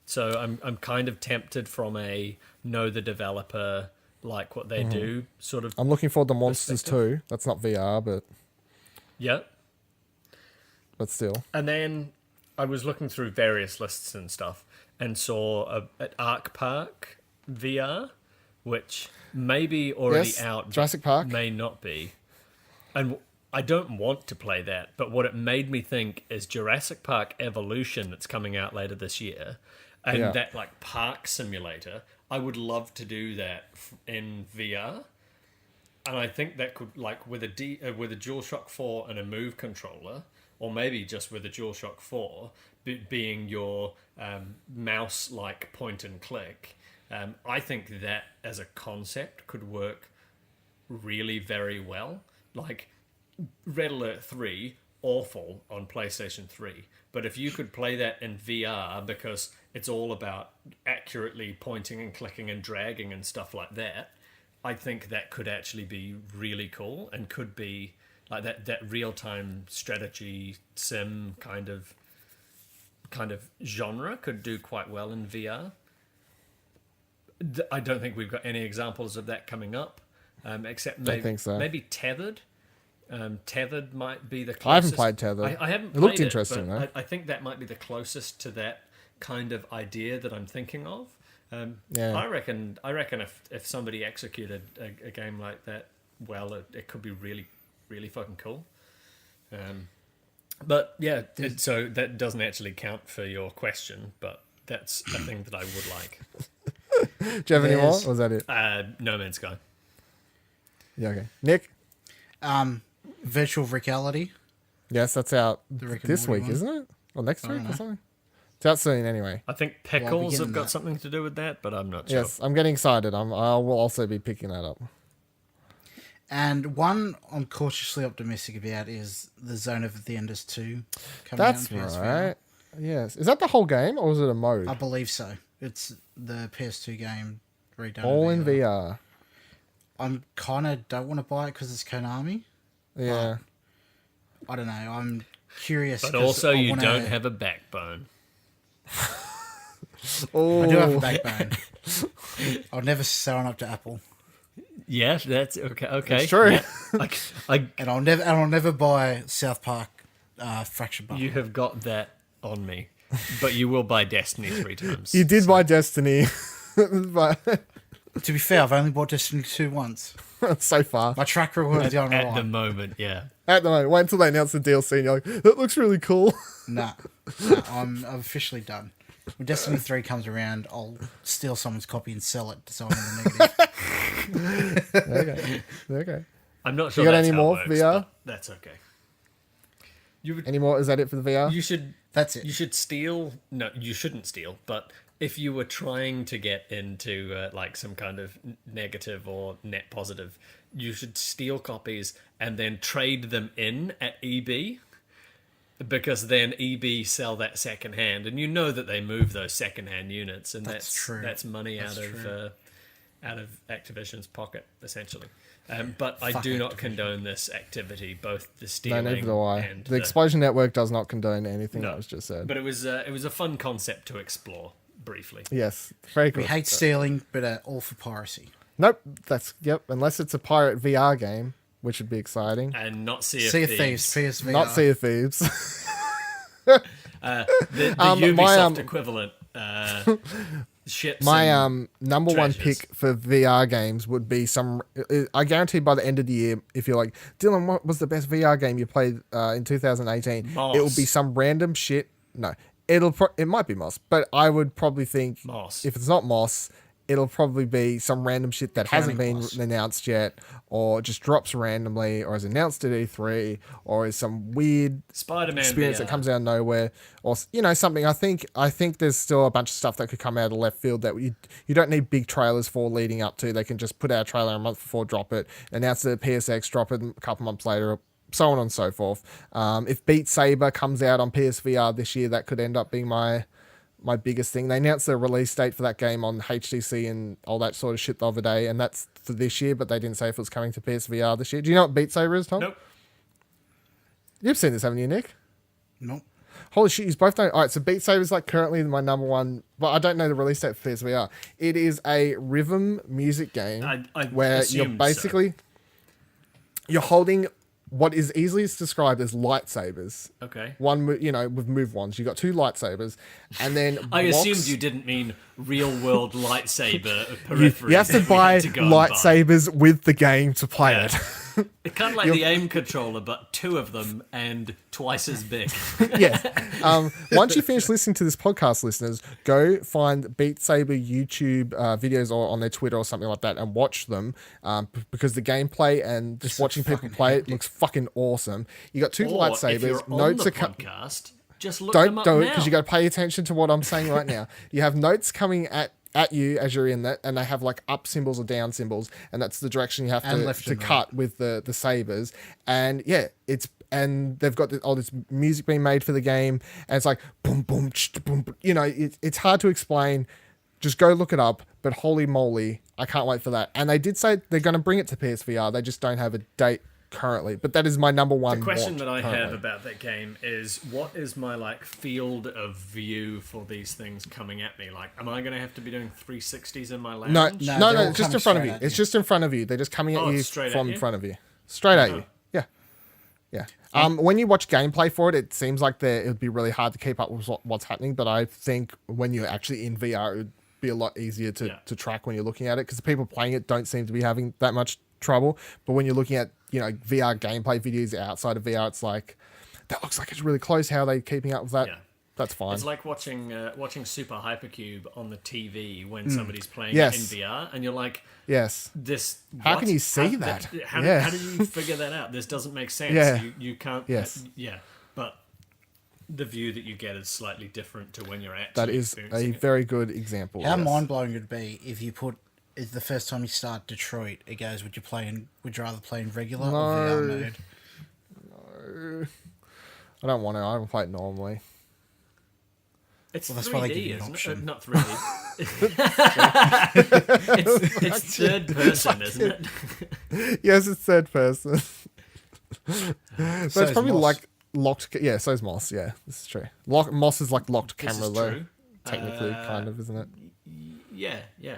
So I'm kind of tempted from a know the developer, like what they do sort of. I'm looking forward to Monsters perspective. 2. That's not VR, Yeah. but still. And then I was looking through various lists and stuff and saw at Arc Park VR, which may be already Yes, out, Jurassic Park. may not be. And I don't want to play that, but what it made me think is Jurassic Park Evolution that's coming out later this year, and Yeah. that like park simulator. I would love to do that in VR. and I think that could, like, with a DualShock 4 and a Move controller, or maybe just with a DualShock 4 being your mouse-like point and click, I think that as a concept could work really very well. Like, Red Alert 3, awful on PlayStation 3, but if you could play that in VR, because it's all about accurately pointing and clicking and dragging and stuff like that, I think that could actually be really cool, and could be like that real-time strategy sim kind of genre could do quite well in VR. I don't think we've got any examples of that coming up, except maybe, think so. Maybe Tethered. Tethered might be the closest. I haven't played Tethered. I haven't. It looked played interesting, but though. I think that might be the closest to that kind of idea that I'm thinking of. Yeah. I reckon if somebody executed a game like that well, it could be really, really fucking cool. But yeah, so that doesn't actually count for your question, but that's a thing that I would like. Do you have any more? Or was that it? No Man's Sky. Yeah, okay. Nick? Virtual reality. Yes, that's out Rick and this Morty week, one? isn't it? Or next week or know. something? It's out soon anyway. I think Pickles have getting got that. something to do with that, but I'm not sure. Yes, I'm getting excited. I will also be picking that up. And one I'm cautiously optimistic about is the Zone of the Enders 2 coming That's out on PSVR. right. Yes. Is that the whole game or was it a mode? I believe so. It's the PS2 game redone. All in VR. I'm kind of don't want to buy it because it's Konami. Yeah. I don't know. I'm curious. But 'cause also, I you wanna- don't have a backbone. Oh. I do have a backbone. I'll never sign up to Apple, Yeah, that's okay. Okay, It's true. Yeah. and I'll never buy South Park Fractured Button. You have got that on me, but you will buy Destiny 3 times. You did buy Destiny. But To be fair, I've only bought Destiny 2 once. so far. My track record is going at all the right. moment. Yeah, At the moment. Wait until they announce the DLC and you're like, that looks really cool. Nah, I'm officially done. When Destiny 3 comes around, I'll steal someone's copy and sell it so I'm in the negative. Okay. I'm not sure. You got that's any how it more works, VR? but that's okay. You would. Any more? Is that it for the VR? You should. That's it. You should steal. No, you shouldn't steal. But if you were trying to get into like some kind of negative or net positive, you should steal copies and then trade them in at EB, because then EB sell that second hand, and you know that they move those second hand units, and that's true. That's money That's out of Activision's pocket essentially. But I Fuck do not Activision. condone this activity, both the No, stealing neither do I. and The Explosion Network does not condone anything that was just said. But it was a fun concept to explore briefly. Yes, very We good. hate stealing, but all for piracy. Nope, unless it's a pirate VR game, which would be exciting. And not Sea Sea of of Thieves, Thieves. PSVR. Not Sea of Thieves. The My, Ubisoft equivalent. Shit. My number one treasures. pick for VR games would be some. I guarantee by the end of the year, if you're like, Dylan, what was the best VR game you played in 2018? Moss. It will be some random shit. No, it might be Moss, but I would probably think Moss. if it's not Moss, it'll probably be some random shit that hasn't been Moss. announced yet, or just drops randomly, or is announced at E3, or is some weird Spider-Man experience VR. that comes out of nowhere, or something. I think there's still a bunch of stuff that could come out of left field that you don't need big trailers for leading up to. They can just put out a trailer a month before, drop it, announce it at PSX, drop it a couple months later, so on and so forth. If Beat Saber comes out on PSVR this year, that could end up being my biggest thing. They announced the release date for that game on HTC and all that sort of shit the other day, and that's for this year, but they didn't say if it was coming to PSVR this year. Do you know what Beat Saber is, Tom? Nope. You've seen this, haven't you, Nick? Nope. Holy shit, you both don't. All right, so Beat Saber is like currently my number one, but I don't know the release date for PSVR. It is a rhythm music game I where you're assumed basically you're holding what is easily described as lightsabers. Okay. One, with move wands. You got two lightsabers, and then I blocks- assumed you didn't mean real-world lightsaber periphery. You have to buy lightsabers with the game to play Yeah. it. It's kind of like the aim controller, but 2 of them and twice as big. Yeah. Once you finish listening to this podcast, listeners, go find Beat Saber YouTube videos or on their Twitter or something like that and watch them because the gameplay and just watching people play it looks fucking awesome. You got 2 Or if lightsabers. you're on Notes the are podcast, just look them don't up do it now. because you got to pay attention to what I'm saying right now. You have notes coming at you as you're in that, and they have like up symbols or down symbols, and that's the direction you have to cut with the sabers. And yeah, and they've got all this music being made for the game, and it's like boom boom boom. You know, it's hard to explain. Just go look it up. But holy moly, I can't wait for that. And they did say they're going to bring it to PSVR. They just don't have a date currently, but that is my number one. The question want that I currently. have about that game is, what is my like field of view for these things coming at me? Like, am I going to have to be doing 360s in my lounge? No, they're no, all it's just coming in front of straight you. at It's you. just in front of you. They're just coming at Oh, you it's straight at from you? in front of you. Straight at you. Yeah. Yeah. When you watch gameplay for it, it seems like it would be really hard to keep up with what's happening, but I think when you're actually in VR, it would be a lot easier to track when you're looking at it because the people playing it don't seem to be having that much trouble. But when you're looking at, VR gameplay videos outside of VR, it's like, that looks like it's really close. How are they keeping up with that? Yeah. That's fine. It's like watching Super Hypercube on the TV when somebody's playing Yes. it in VR, and you're like, Yes. "This." How what? can you see that? How Yeah. did you figure that out? This doesn't make sense. Yeah. You can't. Yes. Yeah, but the view that you get is slightly different to when you're actually That is a experiencing it. very good example. How yes. mind-blowing would it be if you put... Is the first time you start Detroit, it goes, would you rather play in regular or VR mode? I don't want to. I don't play it normally. It's Well, that's why they 3D, give you an isn't option. it? Not 3D. it's third person, isn't it? Yes, it's third person. But So it's is probably Moss. like locked. Yeah, so's Moss. Yeah, this is true. Moss is like locked This camera is though. true. Technically, kind of, isn't it? Yeah, yeah.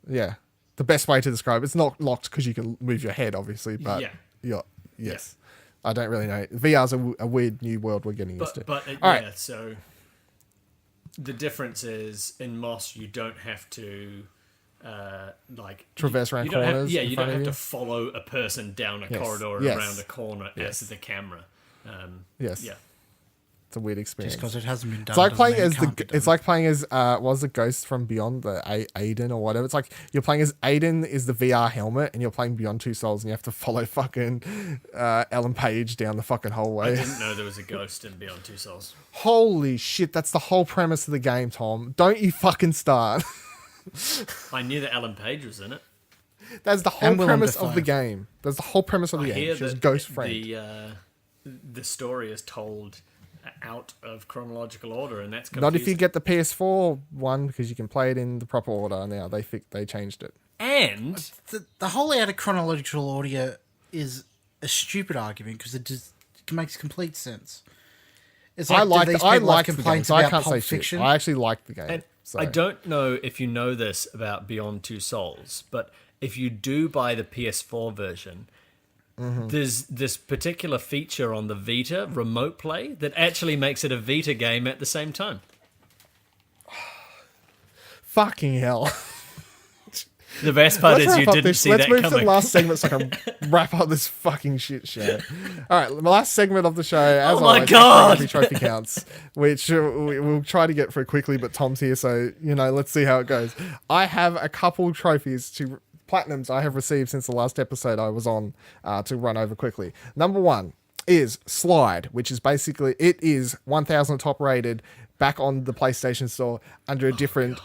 Yeah. The best way to describe it's not locked because you can move your head, obviously. But Yeah. yes. I don't really know. VR's a weird new world we're getting used to. But All yeah, right. so the difference is in Moss you don't have to Traverse around you don't have- corners yeah, in you front don't of have you? to follow a person down a Yes. corridor or Yes. around a corner Yes. as the camera. Yes. Yeah. It's a weird experience. Just because it hasn't been done. It's like doesn't playing mean it as can't be done. it's like playing as was the Ghost from Beyond, the Aiden or whatever. It's like you're playing as Aiden is the VR helmet and you're playing Beyond Two Souls and you have to follow fucking Ellen Page down the fucking I hallway. didn't know there was a ghost in Beyond Two Souls. Holy shit, that's the whole premise of the game, Tom. Don't you fucking start. I knew that Alan Page was in it. That's the whole And Willem premise of the Dafoe. game. That's the whole premise of the I game. hear She was that ghost friend. the story is told out of chronological order, and that's confusing. Not if you get the PS4 one because you can play it in the proper order now. They changed it. And The whole out of chronological order is a stupid argument because it makes complete sense. It's I do liked these I people have liked the game, complaints so I about can't Pulp say shit. Fiction? I actually liked the game. And so. I don't know if you know this about Beyond Two Souls, but if you do buy the PS4 version, there's this particular feature on the Vita, Remote Play, that actually makes it a Vita game at the same time. Fucking hell. The best part is you wrap up didn't see Let's that move to coming. the last segment so I can wrap up this fucking shit show. All right, the last segment of the show, as Oh my always, God. every trophy counts, which we'll try to get through quickly, but Tom's here, so, let's see how it goes. I have a couple trophies to platinums I have received since the last episode I was on to run over quickly. Number one is Slide, which is basically, it is 1,000 top rated back on the PlayStation Store under a different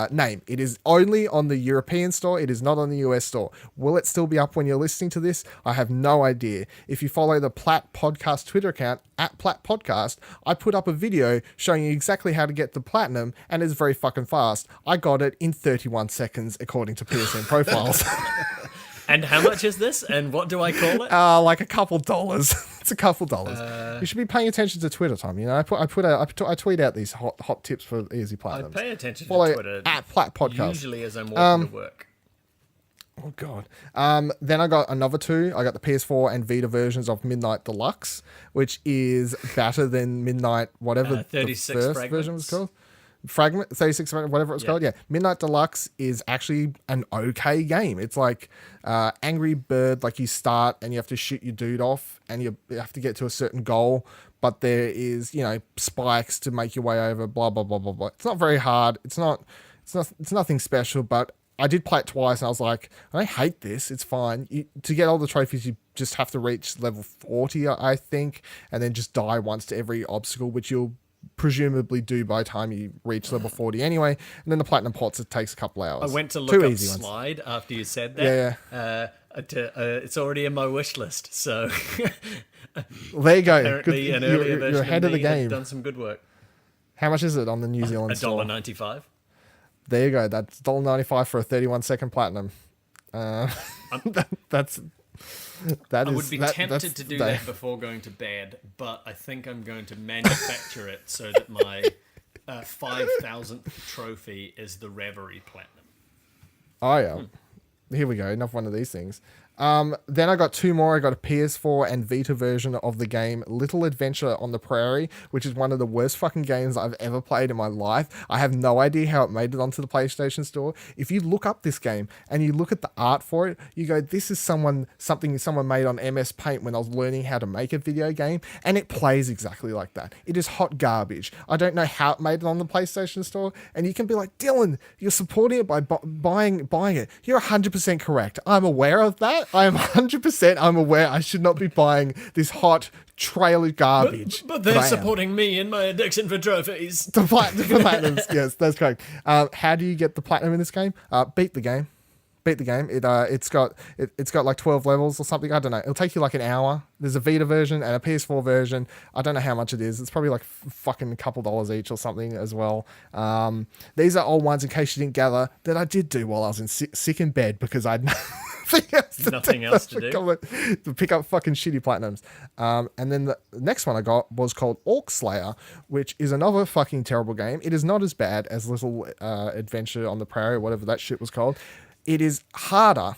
name. It is only on the European store. It is not on the US store. Will it still be up when you're listening to this? I have no idea. If you follow the Platt Podcast Twitter account, at Platt Podcast, I put up a video showing you exactly how to get the platinum, and it's very fucking fast. I got it in 31 seconds, according to PSN profiles. And how much is this? And what do I call it? Like a couple dollars. It's a couple dollars. You should be paying attention to Twitter, Tom. I tweet out these hot tips for easy I platinums. pay attention Follow to Twitter at Platt Podcast. usually as I'm walking to work. Oh god. Then I got another two. I got the PS4 and Vita versions of Midnight Deluxe, which is better than Midnight whatever the 36 first fragments. version was called. Fragment 36, whatever it was Yeah. called. Yeah, Midnight Deluxe is actually an okay game. It's like Angry Bird. Like you start and you have to shoot your dude off, and you have to get to a certain goal. But there is, spikes to make your way over. Blah blah blah blah blah. It's not very hard. It's nothing special. But I did play it twice, and I was like, I hate this. It's fine. To get all the trophies, you just have to reach level 40, I think, and then just die once to every obstacle, which you'll presumably do by the time you reach level 40 anyway. And then the platinum pots, it takes a couple hours. I went to look Two up easy ones. Slide after you said that. Yeah. It's already in my wish list, so There you go. apparently an earlier version you're ahead of the me had game. done some good work. How much is it on the New Zealand store? $1.95. There you go. That's $1.95 for a 31-second platinum. That I is. would be tempted to do that before going to bed, but I think I'm going to manufacture it so that my 5,000th trophy is the Reverie Platinum. Oh yeah. Here we go. Another one of these things. Then I got two more. I got a PS4 and Vita version of the game Little Adventure on the Prairie, which is one of the worst fucking games I've ever played in my life. I have no idea how it made it onto the PlayStation Store. If you look up this game and you look at the art for it, you go, this is something someone made on MS Paint when I was learning how to make a video game, and it plays exactly like that. It is hot garbage. I don't know how it made it on the PlayStation Store, and you can be like, Dylan, you're supporting it by buying it. You're 100% correct. I'm aware of that. I'm 100% aware I should not be buying this hot trailer garbage. But they're supporting me in my addiction for trophies. The platinums, yes, that's correct. How do you get the platinum in this game? Beat the game. It's got like 12 levels or something. I don't know. It'll take you like an hour. There's a Vita version and a PS4 version. I don't know how much it is. It's probably like fucking a couple dollars each or something as well. These are all ones, in case you didn't gather, that I did do while I was sick in bed because I'd Nothing else to do. To pick up fucking shitty platinums. And then the next one I got was called Orc Slayer, which is another fucking terrible game. It is not as bad as Little Adventure on the Prairie, whatever that shit was called. It is harder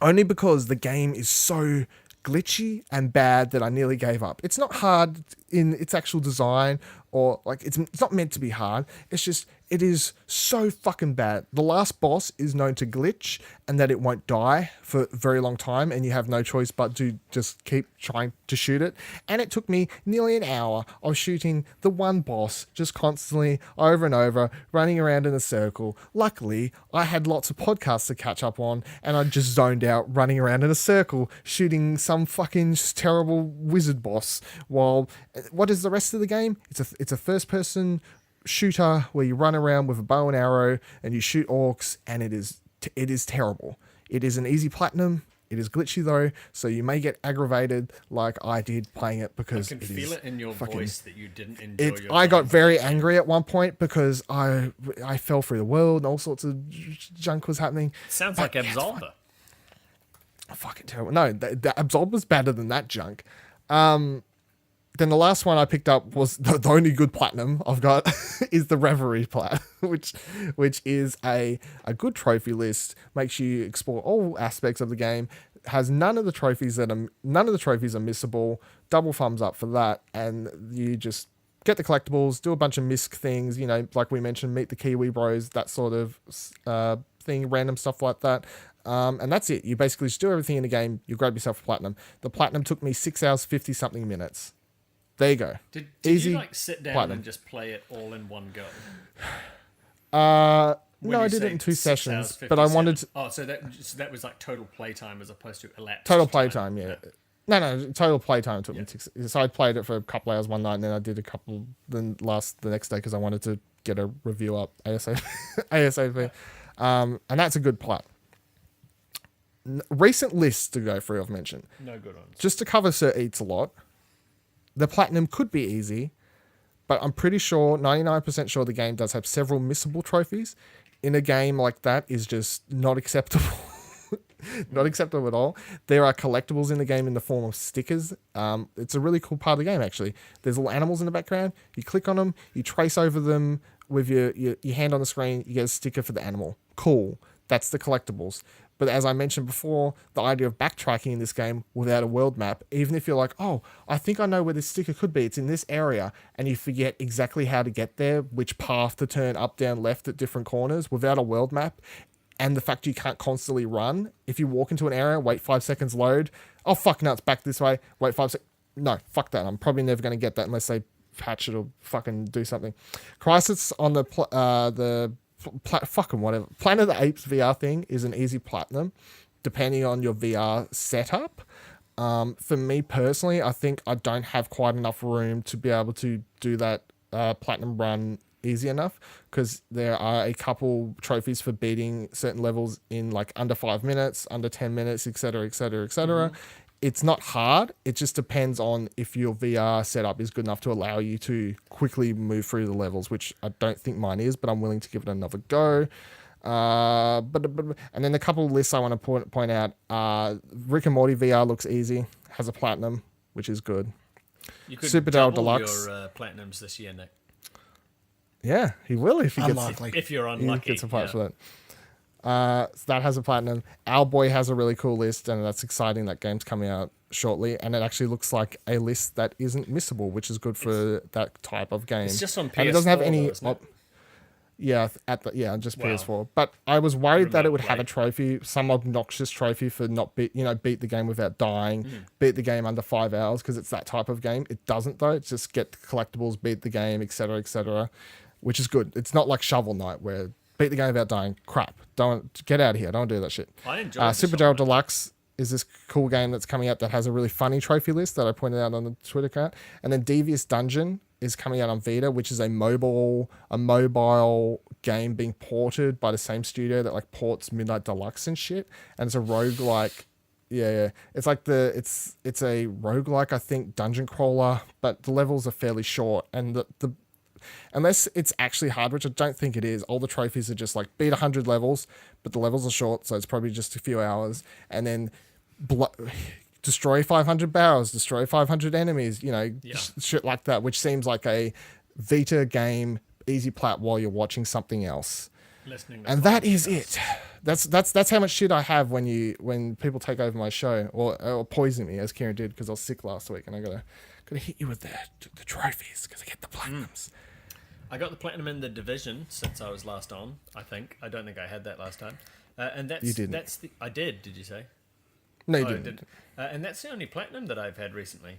only because the game is so glitchy and bad that I nearly gave up. It's not hard in its actual design, or like it's not meant to be hard. It's just it is so fucking bad. The last boss is known to glitch and that it won't die for a very long time, and you have no choice but to just keep trying to shoot it. And it took me nearly an hour of shooting the one boss just constantly over and over, running around in a circle. Luckily, I had lots of podcasts to catch up on, and I just zoned out running around in a circle, shooting some fucking terrible wizard boss. While what is the rest of the game? It's a first-person shooter where you run around with a bow and arrow and you shoot orcs, and it is terrible. It is an easy platinum. It is glitchy though, so you may get aggravated like I did playing it because I can feel it in your voice that you didn't enjoy your I got time. very angry at one point because I fell through the world and all sorts of junk was happening. Sounds like Absolver. Fucking terrible. No, the Absolver's better than that junk. Then the last one I picked up was the only good platinum I've got is the Reverie Plat, which is a good trophy list. Makes you explore all aspects of the game. Has none of the trophies are missable. Double thumbs up for that. And you just get the collectibles, do a bunch of misc things. Like we mentioned, meet the Kiwi Bros, that sort of thing, random stuff like that. And that's it. You basically just do everything in the game. You grab yourself a platinum. The platinum took me 6 hours 50 something minutes. There you go. Did Easy you sit down platinum. and just play it all in one go? No, I did it in 2 6 sessions, hours, but I 57. wanted to, Oh, so that was like total playtime as opposed to elapsed total time. playtime. Yeah. No, total playtime took me 6. So I played it for a couple hours one night, and then I did a couple the next day because I wanted to get a review up ASAP. And that's a good plot. Recent lists to go through. I've mentioned No good ones. just to cover Sir Eats a Lot. The platinum could be easy, but I'm pretty sure, 99% sure, the game does have several missable trophies. In a game like that is just not acceptable. Not acceptable at all. There are collectibles in the game in the form of stickers. It's a really cool part of the game, actually. There's little animals in the background. You click on them, you trace over them with your hand on the screen, you get a sticker for the animal. Cool. That's the collectibles. But as I mentioned before, the idea of backtracking in this game without a world map, even if you're like, oh, I think I know where this sticker could be, it's in this area, and you forget exactly how to get there, which path to turn up, down, left at different corners without a world map, and the fact you can't constantly run. If you walk into an area, wait 5 seconds, load. Oh, fuck, no, it's back this way. Wait 5 seconds. No, fuck that. I'm probably never going to get that unless they patch it or fucking do something. Crisis on fucking whatever. Planet of the Apes VR thing is an easy platinum, depending on your VR setup. For me personally, I think I don't have quite enough room to be able to do that platinum run easy enough, because there are a couple trophies for beating certain levels in like under 5 minutes, under 10 minutes, etc., etc., etc. It's not hard. It just depends on if your VR setup is good enough to allow you to quickly move through the levels, which I don't think mine is, but I'm willing to give it another go. And then a couple of lists I want to point out. Rick and Morty VR looks easy, has a platinum, which is good. You could Super double Deluxe. your platinums this year, Nick. Yeah, he will if he Unlikely. If you're he unlucky. gets a part for that. So that has a platinum. Owlboy has a really cool list, and that's exciting. That game's coming out shortly, and it actually looks like a list that isn't missable, which is good for that type of game. It's just on PS4, and it doesn't have any. though, isn't it? Yeah, just Wow. PS4. But I was worried that it would Remote have a play. trophy, some obnoxious trophy for not beat the game without dying, beat the game under 5 hours, because it's that type of game. It doesn't though. It's just get the collectibles, beat the game, etc., which is good. It's not like Shovel Knight where beat the game without dying. Crap. Don't get out of here. Don't do that shit. I enjoyed the Super Shovel Gerald Deluxe is this cool game that's coming out that has a really funny trophy list that I pointed out on the Twitter account. And then Devious Dungeon is coming out on Vita, which is a mobile game being ported by the same studio that like ports Midnight Deluxe and shit. And it's a roguelike. Yeah. It's like it's a roguelike, I think, dungeon crawler, but the levels are fairly short, and the unless it's actually hard, which I don't think it is, all the trophies are just like beat 100 levels, but the levels are short, so it's probably just a few hours, and then destroy 500 barrels, destroy 500 enemies, shit like that, which seems like a Vita game, easy plat while you're watching something else. Listening to And that is podcasts. it. That's how much shit I have when people take over my show or poison me, as Kieran did, because I was sick last week, and I gotta hit you with the trophies because I get the platinums. I got the platinum in the Division since I was last on. I don't think I had that last time. And that's You didn't. That's I did. Did you say? No, you Oh, I didn't. and that's the only platinum that I've had recently.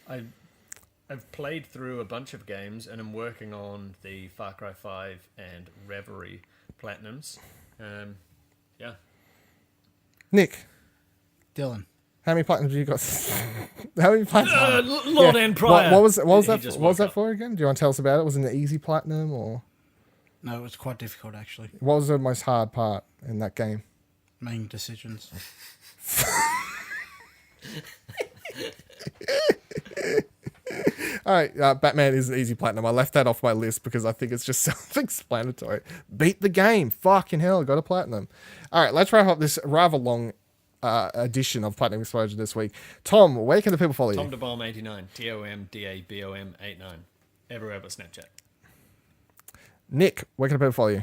I've played through a bunch of games, and I'm working on the Far Cry 5 and Reverie platinums. Yeah. Nick, Dylan. how many platinums have you got? How many platinums? Lord and Pryor. What was that? He just What was woke that for again? Do you want to tell us about it? Was it an easy platinum, or No, it was quite difficult actually. what was the most hard part in that game? Making decisions. All right, Batman is an easy platinum. I left that off my list because I think it's just self-explanatory. Beat the game. Fucking hell, got a platinum. All right, let's wrap up this rather long edition of Platinum Explosion this week. Tom, where can the people follow you? TomDaBomb89. TomDabom89. Everywhere but Snapchat. Nick, where can the people follow you?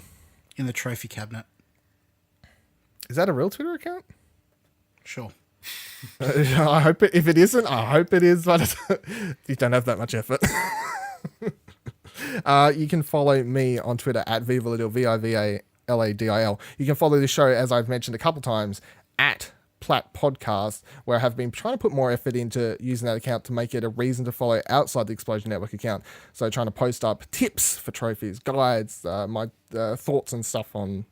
In the trophy cabinet. Is that a real Twitter account? Sure. I hope it. If it isn't, I hope it is. But you don't have that much effort. You can follow me on Twitter at Vivaladil, Vivaladil. You can follow the show, as I've mentioned a couple times, at Plat Podcast, where I have been trying to put more effort into using that account to make it a reason to follow outside the Explosion Network account. So trying to post up tips for trophies, guides, my thoughts and stuff on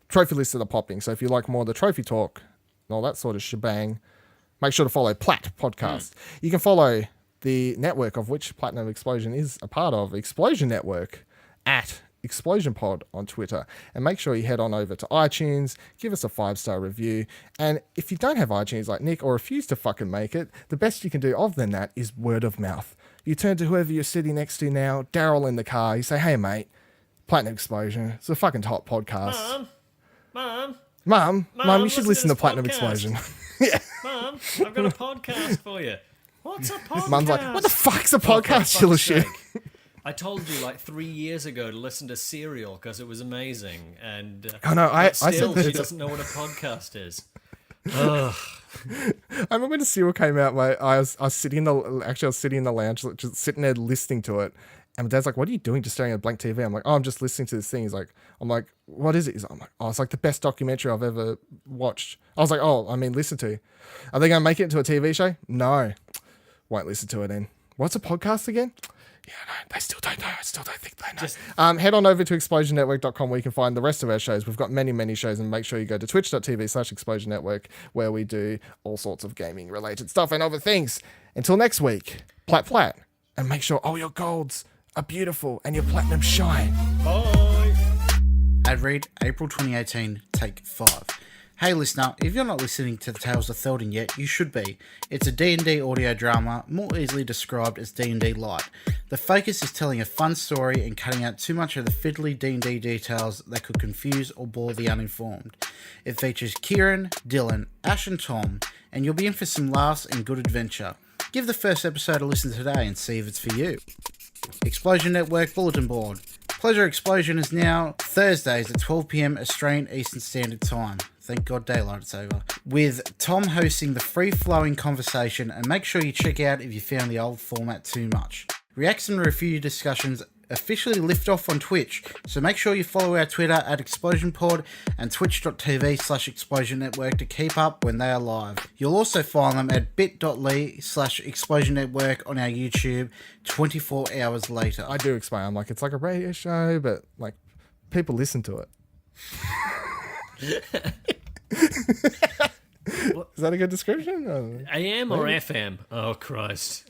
trophy lists that are popping. So if you like more of the trophy talk and all that sort of shebang, make sure to follow Plat Podcast. You can follow the network of which Platinum Explosion is a part of, Explosion Network, at Explosion Pod on Twitter. And make sure you head on over to iTunes, give us a 5-star review. And if you don't have iTunes like Nick or refuse to fucking make it, the best you can do other than that is word of mouth. You turn to whoever you're sitting next to now, Daryl in the car, you say, hey mate, Platinum Explosion, it's a fucking top podcast. Mum, you should listen to Platinum Explosion. Yeah. Mum, I've got a podcast for you. What's a podcast? Mum's like, what the fuck's a podcast, full of shit? I told you like 3 years ago to listen to Serial because it was amazing, and Oh no, I but still said she that. doesn't know what a podcast is. Ugh. I remember when the Serial came out, I was sitting in the lounge, just sitting there listening to it. And my dad's like, "What are you doing? Just staring at a blank TV?" I'm like, "Oh, I'm just listening to this thing." I'm like, "What is it?" I'm like, "Oh, it's like the best documentary I've ever watched." I was like, "Oh, I mean, listen to. Are they going to make it into a TV show? No, won't listen to it then. What's a podcast again? Yeah, no, they still don't know. I still don't think they know. Head on over to explosionnetwork.com where you can find the rest of our shows. We've got many, many shows, and make sure you go to twitch.tv/Explosion Network where we do all sorts of gaming related stuff and other things. Until next week, plat, and make sure all your golds are beautiful and your platinum shine. Bye. Ad read, April 2018, take 5. Hey listener, if you're not listening to the Tales of Theldin yet, you should be. It's a D&D audio drama, more easily described as D&D Light. The focus is telling a fun story and cutting out too much of the fiddly D&D details that could confuse or bore the uninformed. It features Kieran, Dylan, Ash and Tom, and you'll be in for some laughs and good adventure. Give the first episode a listen today and see if it's for you. Explosion Network Bulletin Board. Pleasure Explosion is now Thursdays at 12 PM Australian Eastern Standard Time. Thank God daylight's over. With Tom hosting the free-flowing conversation, and make sure you check out if you found the old format too much. Reacts and review discussions officially lift off on Twitch, so make sure you follow our Twitter at ExplosionPod and twitch.tv/ExplosionNetwork to keep up when they are live. You'll also find them at bit.ly/ExplosionNetwork on our YouTube 24 hours later. I do explain. I'm like, it's like a radio show, but like people listen to it. Is that a good description? AM or FM? Oh, Christ.